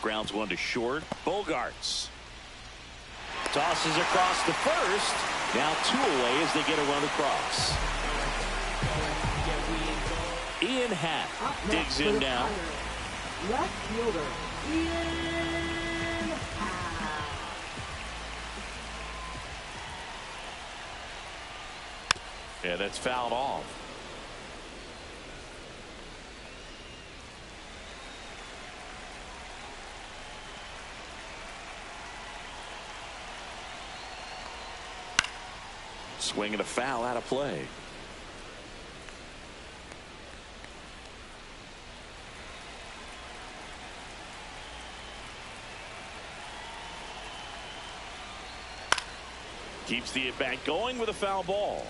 Grounds one to short. Bogarts tosses across the first. Now 2 away as they get a run across. Ian Happ digs in now.
Left fielder, Ian Happ.
And that's fouled off. Swing and a foul out of play. Keeps the at-bat going with a foul ball.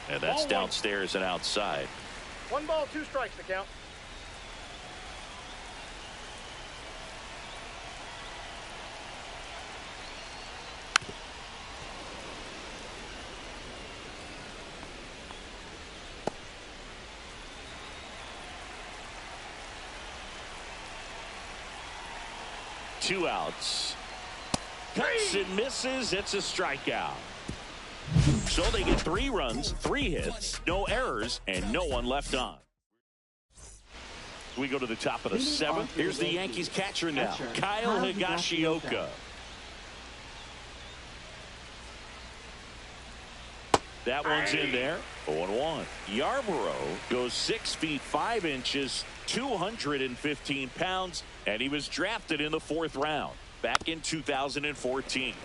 And that's downstairs and outside.
1 ball, 2 strikes to count.
Two outs. Cuts and misses. It's a strikeout. So they get 3 runs, 3 hits, no errors, and no one left on. We go to the top of the 7th. Here's the Yankees catcher now, Kyle Higashioka. That one's in there. 0-1. Yarborough goes 6 feet 5 inches, 215 pounds, and he was drafted in the 4th round back in 2014.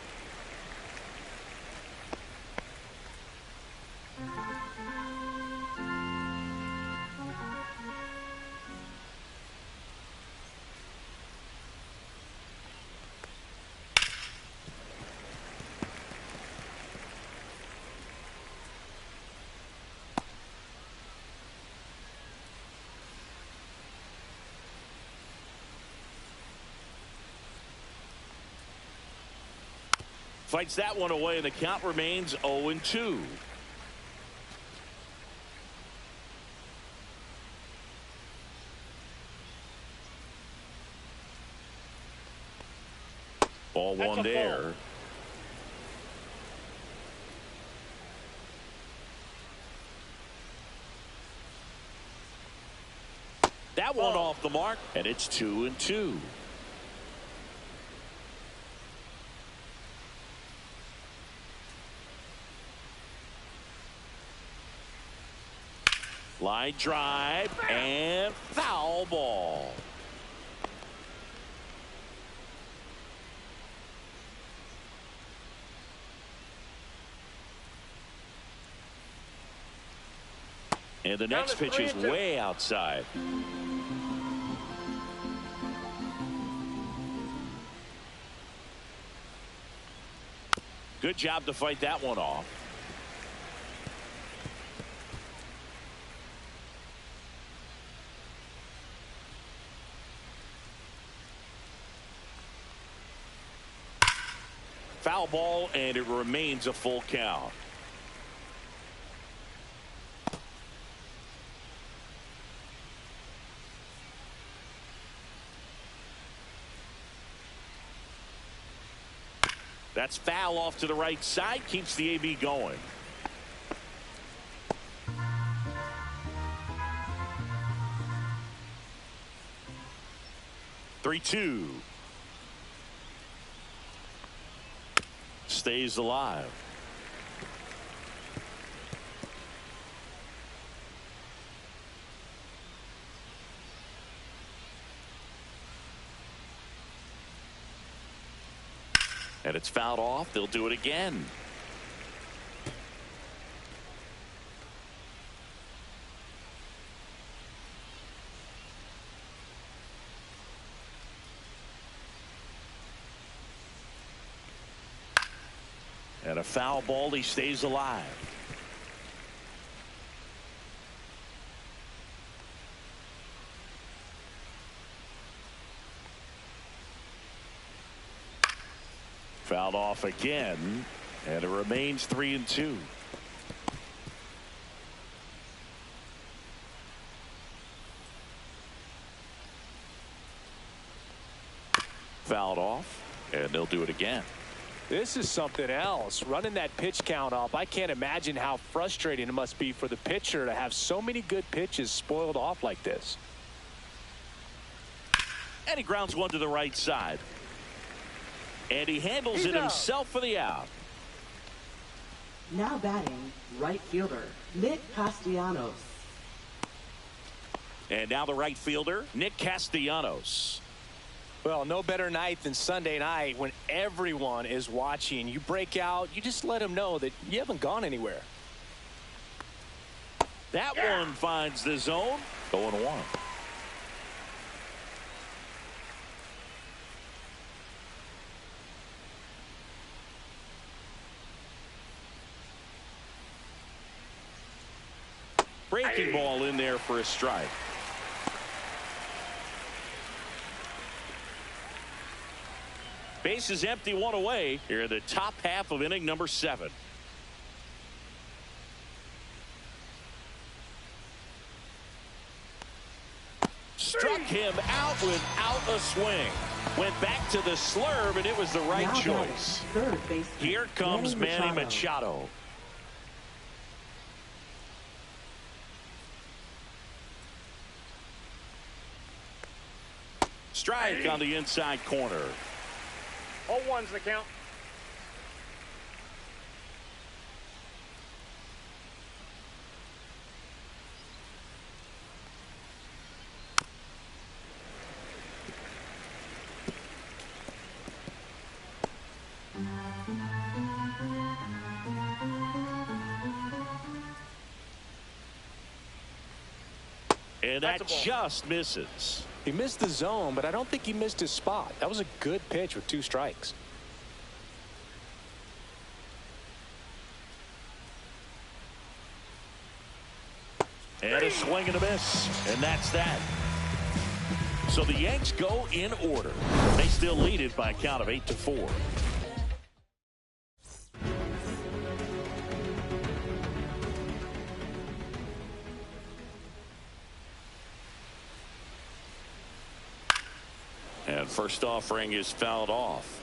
Fights that one away, and the count remains 0-2. Ball one there. That one off the mark, and it's 2-2. Line drive and foul ball. And the next pitch is way outside. Good job to fight that one off. Foul ball, and it remains a full count. That's foul off to the right side, keeps the AB going. Three-two. Stays alive. And it's fouled off. They'll do it again. And a foul ball, he stays alive. Fouled off again, and it remains 3-2. Fouled off, and they'll do it again.
This is something else. Running that pitch count up, I can't imagine how frustrating it must be for the pitcher to have so many good pitches spoiled off like this.
And he grounds one to the right side. And he handles it himself for the out.
Now batting, right fielder, Nick Castellanos.
And now the right fielder, Nick Castellanos.
Well, no better night than Sunday night when everyone is watching. You break out, you just let them know that you haven't gone anywhere.
That one finds the zone. 0-1. Breaking ball in there for a strike. Base is empty, one away here in the top half of inning number 7. Struck him out without a swing. Went back to the slurve, and it was the right choice. Here comes Manny Machado. Strike on the inside corner.
0-1's the count.
And that just misses.
He missed the zone, but I don't think he missed his spot. That was a good pitch with 2 strikes.
And a swing and a miss. And that's that. So the Yanks go in order. They still lead it by a count of 8-4. And first offering is fouled off.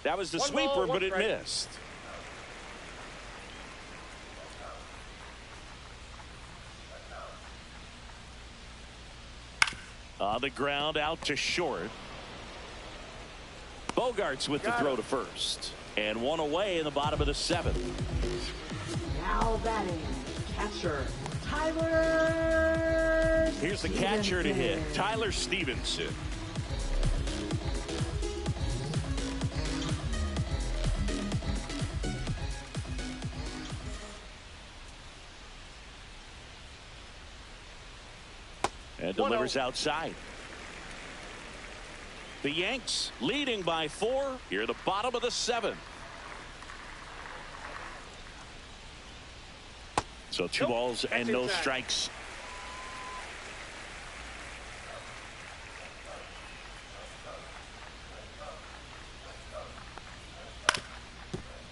That was the sweeper, but it missed. On the ground, out to short. Bogarts with the throw to first. And one away in the bottom of the 7th.
Now batting, catcher, Tyler.
Here's the catcher to hit, Tyler Stevenson. And delivers outside. The Yanks leading by 4 here at the bottom of the 7th. So 2 balls and no strikes.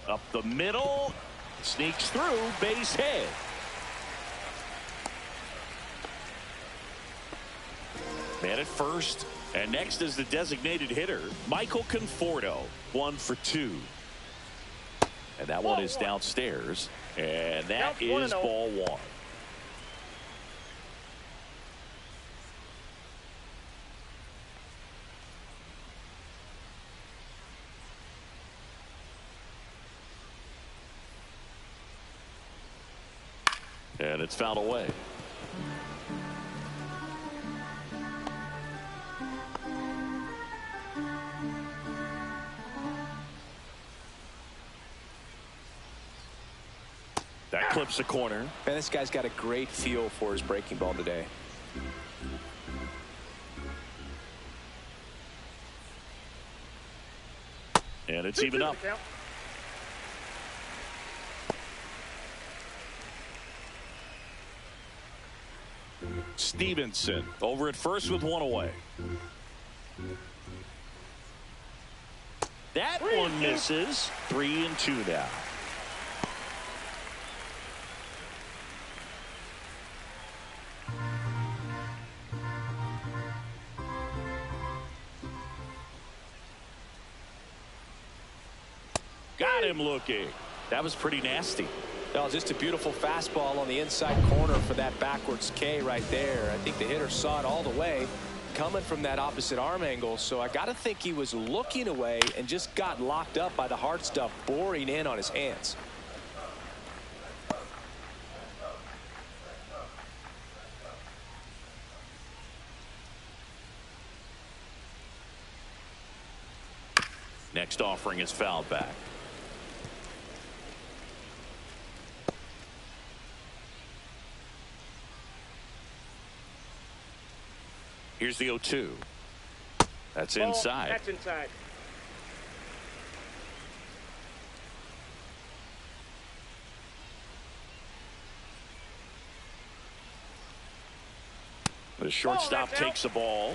Up the middle, sneaks through, base hit. Man at first. And next is the designated hitter, Michael Conforto, 1 for 2. And that one is downstairs. And that is ball 1. And it's fouled away. That clips the corner.
Man, this guy's got a great feel for his breaking ball today.
And it's even up. Stevenson over at first with 1 away. That one misses. 3-2 now. Got him looking. That was pretty nasty.
Well, just a beautiful fastball on the inside corner for that backwards K right there. I think the hitter saw it all the way coming from that opposite arm angle. So I got to think he was looking away and just got locked up by the hard stuff boring in on his hands.
Next offering is fouled back. Here's the 0-2. That's inside.
That's inside.
The shortstop takes the ball.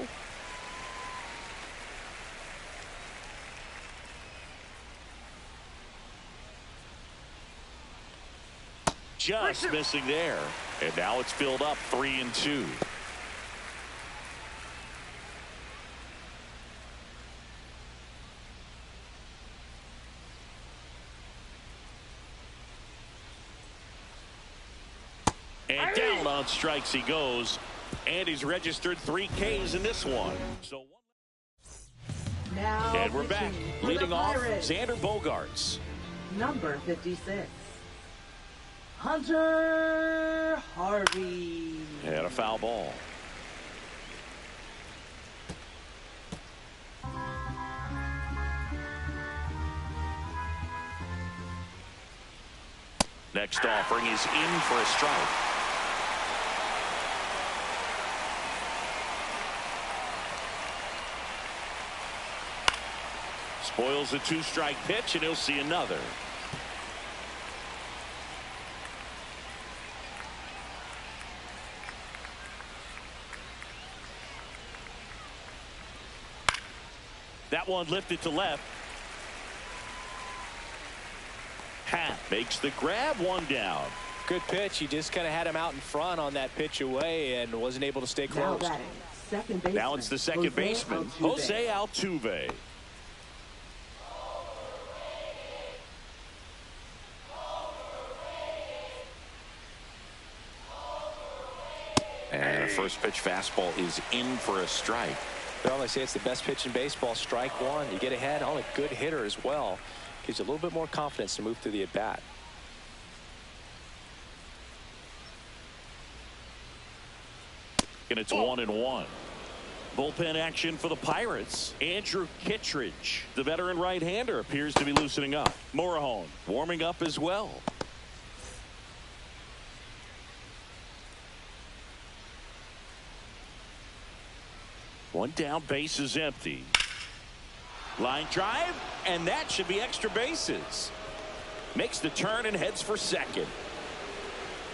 Just missing there. And now it's filled up 3-2. And down on strikes he goes. And he's registered 3 Ks in this one. So
Now
and we're back.
pitching for
Leading
the
off,
Pirates,
Xander Bogaerts.
number 56, Hunter Harvey.
And a foul ball. Next offering is in for a strike. Spoils a 2-strike pitch, and he'll see another. That one lifted to left. Hat makes the grab, 1 down.
Good pitch. He just kind of had him out in front on that pitch away and wasn't able to stay
Now
close.
batting, second baseman.
Now it's the second baseman, Jose Altuve. And a first pitch fastball is in for a strike.
Well, they say it's the best pitch in baseball. Strike one. You get ahead on a good hitter as well. Gives you a little bit more confidence to move through the at-bat.
And it's 1-1. Bullpen action for the Pirates. Andrew Kittredge, the veteran right-hander, appears to be loosening up. Morahone warming up as well. One down, base is empty. Line drive, and that should be extra bases. Makes the turn and heads for second.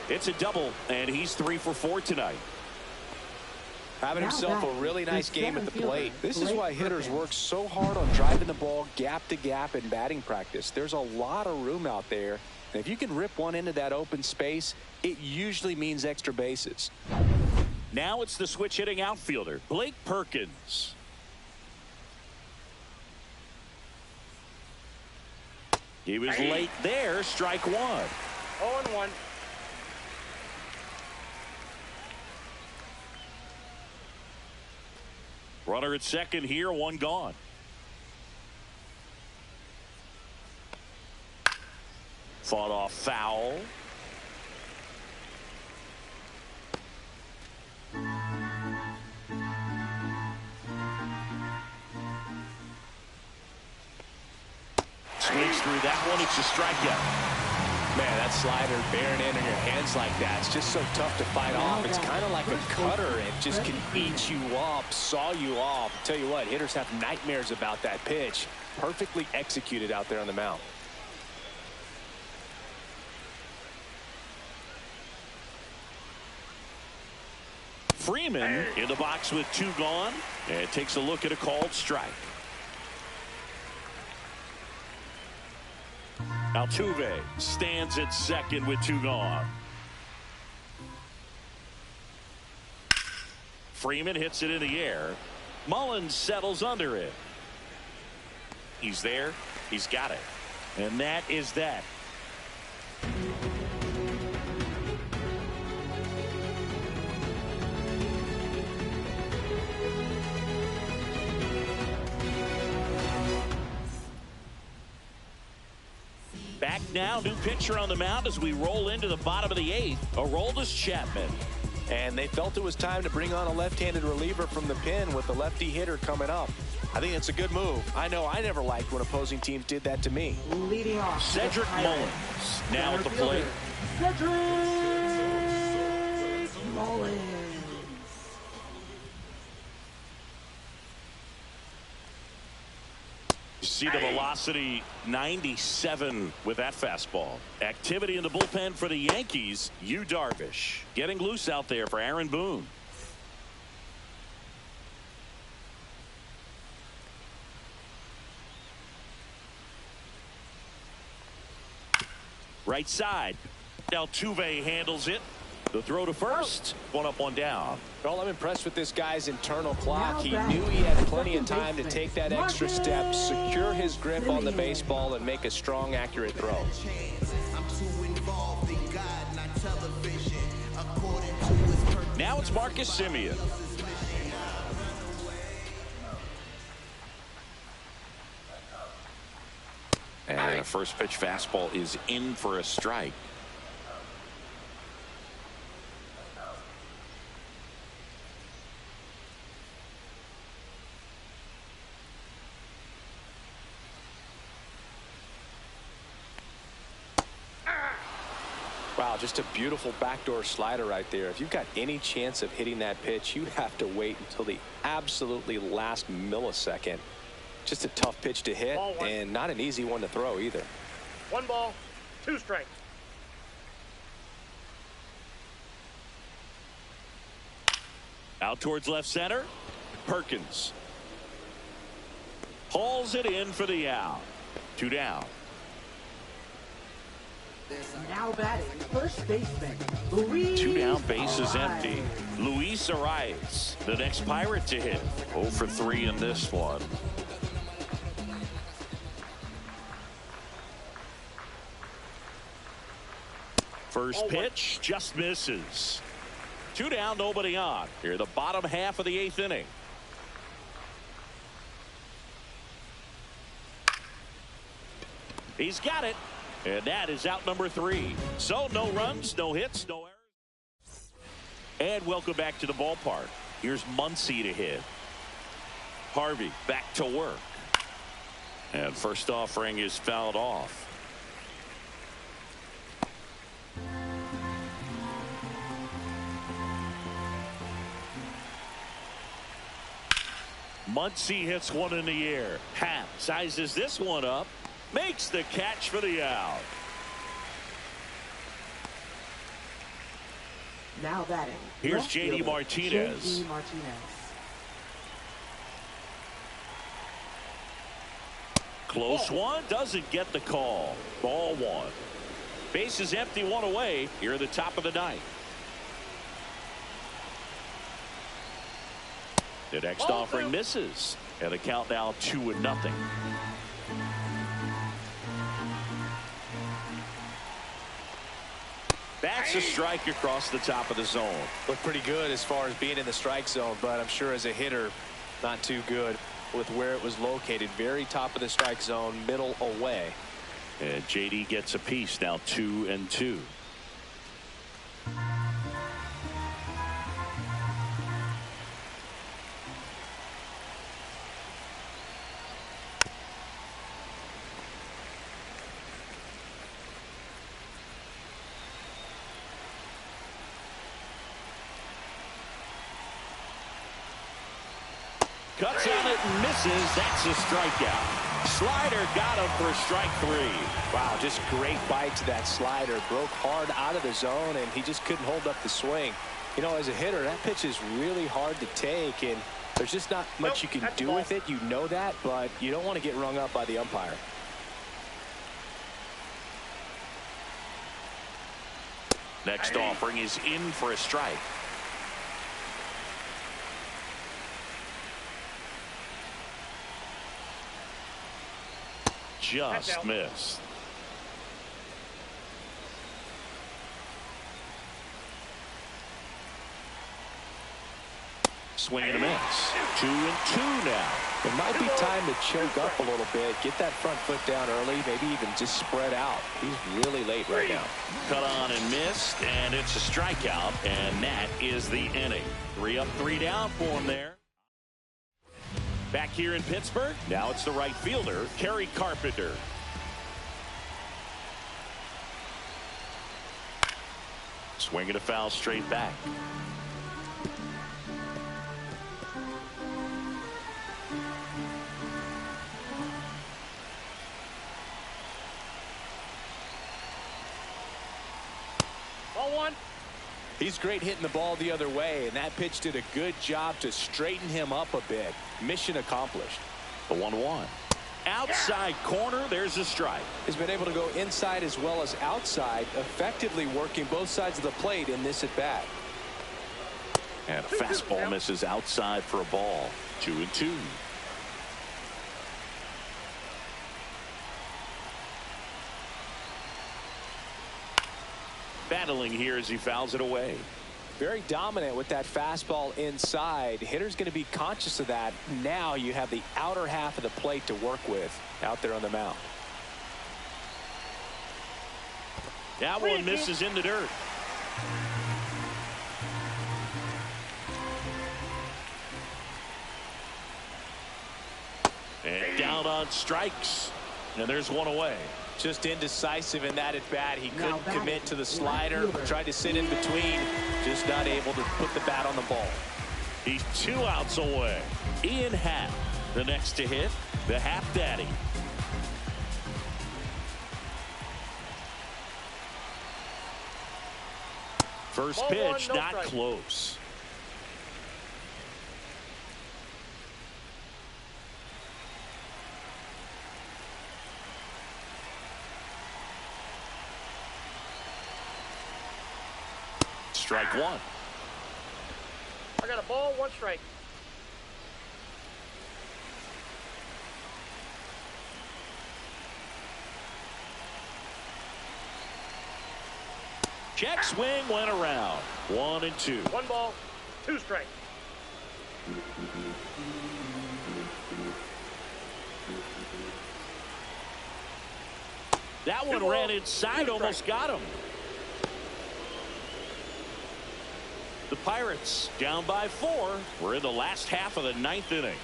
It's a double, and he's 3 for 4 tonight.
Having
Now
himself a
batting,
really nice
the
game at the
center
plate.
fielder,
This is
Blake
why hitters
Perkins.
work so hard on driving the ball gap to gap in batting practice. There's a lot of room out there. And if you can rip one into that open space, it usually means extra bases.
Now it's the switch hitting outfielder, Blake Perkins. He was late there, strike 1.
0-1.
Runner at second here, 1 gone. Fought off foul. Swings through that one. It's a strikeout.
Man, that slider bearing in your hands like that, it's just so tough to fight off. It's kind of like a cutter. It just can eat you up, saw you off. Tell you what, hitters have nightmares about that pitch. Perfectly executed out there on the mound.
Freeman in the box with 2 gone, and takes a look at a called strike. Altuve stands at second with 2 gone. Freeman hits it in the air. Mullins settles under it. He's there. He's got it. And that is that. now. New pitcher on the mound as we roll into the bottom of the 8th. Aroldis Chapman.
And they felt it was time to bring on a left-handed reliever from the pen with the lefty hitter coming up. I think it's a good move. I know I never liked when opposing teams did that to me.
Leading off,
Cedric Mullins now at the plate.
Cedric Mullins.
See the velocity, 97 with that fastball. Activity in the bullpen for the Yankees. Yu Darvish getting loose out there for Aaron Boone. Right side. Altuve handles it. The throw to first. One up, one down.
Well, I'm impressed with this guy's internal clock. He knew he had plenty of time to take that extra step, secure his grip on the baseball, and make a strong, accurate throw.
Now it's Marcus Semien. And a first pitch fastball is in for a strike.
Wow, just a beautiful backdoor slider right there. If you've got any chance of hitting that pitch, you have to wait until the absolutely last millisecond. Just a tough pitch to hit, and not an easy one to throw either.
1 ball, 2 strikes.
Out towards left center. Perkins hauls it in for the out. 2 down.
Now batting, first baseman, Luis
2 down, base is
Arias.
empty. Luis Arias, the next Pirate to hit. 0 for 3 in this one. First pitch just misses. 2 down, nobody on. Here the bottom half of the 8th inning. He's got it. And that is out number 3. So no runs, no hits, no errors. And welcome back to the ballpark. Here's Muncy to hit. Harvey back to work. And first offering is fouled off. Muncy hits one in the air. Happ sizes this one up. Makes the catch for the out.
Now batting.
Here's
left
J.D.
fielder,
Martinez.
J.D. Martinez.
Close one. Doesn't get the call. Ball 1. Base is empty, 1 away. Here at the top of the 9th. The next offering misses. And the count now 2-0. That's a strike across the top of the zone.
Looked pretty good as far as being in the strike zone, but I'm sure as a hitter, not too good with where it was located. Very top of the strike zone, middle away.
And JD gets a piece now, 2-2. Cuts on it and misses. That's a strikeout. Slider got him for strike 3.
Wow, just great bite to that slider. Broke hard out of the zone, and he just couldn't hold up the swing. You know, as a hitter, that pitch is really hard to take, and there's just not much you can do with it. You know that, but you don't want to get rung up by the umpire.
Next offering is in for a strike. Just missed. swing and a miss. 2-2 now.
It might be time to choke up a little bit, get that front foot down early, maybe even just spread out. He's really late right now.
Cut on and missed, and it's a strikeout, and that is the inning. 3 up, 3 down for him there. Back here in Pittsburgh, now it's the right fielder, Kerry Carpenter. Swinging a foul straight back.
Ball 1.
He's great hitting the ball the other way, and that pitch did a good job to straighten him up a bit. Mission accomplished.
The 1-1. Outside corner, there's a strike.
He's been able to go inside as well as outside, effectively working both sides of the plate in this at bat.
And a fastball misses outside for a ball. 2-2. Battling here as he fouls it away.
Very dominant with that fastball inside. Hitter's going to be conscious of that. Now you have the outer half of the plate to work with out there on the mound.
That one misses in the dirt. And down on strikes. And there's one away.
Just indecisive in that at bat. He couldn't commit to the slider. Tried to sit in between. Just not able to put the bat on the ball.
He's 2 outs away. Ian Happ, the next to hit, the Happ Daddy. First
Ball
pitch,
1, no
not
strike.
close. Strike 1.
I got a ball, 1 strike.
Check swing went around. 1-2.
1 ball, 2 strikes.
That one ran inside, almost got him. The Pirates down by 4. We're in the last half of the 9th inning.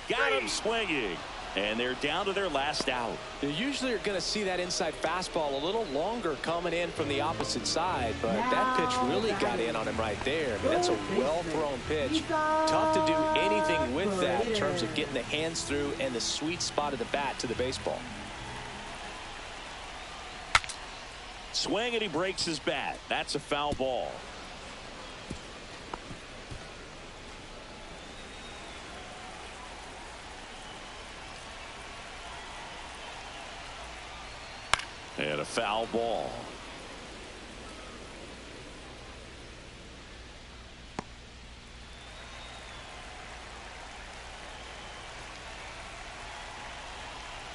Got him swinging. And they're down to their last out.
You usually are going to see that inside fastball a little longer coming in from the opposite side, but that pitch really got in on him right there. I mean, that's a well-thrown pitch. Tough to do anything with that in terms of getting the hands through and the sweet spot of the bat to the baseball.
Swing and he breaks his bat. That's a foul ball. And a foul ball.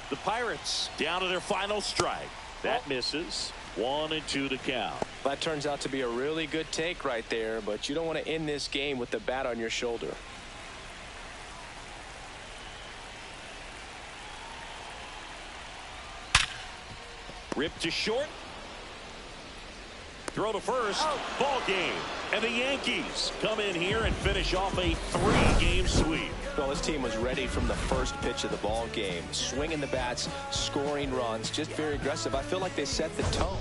The Pirates down to their final strike. That misses. 1-2 to count.
That turns out to be a really good take right there, but you don't want to end this game with the bat on your shoulder.
Rip to short. Throw to first. Ball game. And the Yankees come in here and finish off a 3-game sweep.
Well, this team was ready from the first pitch of the ball game. Swinging the bats, scoring runs, just very aggressive. I feel like they set the tone.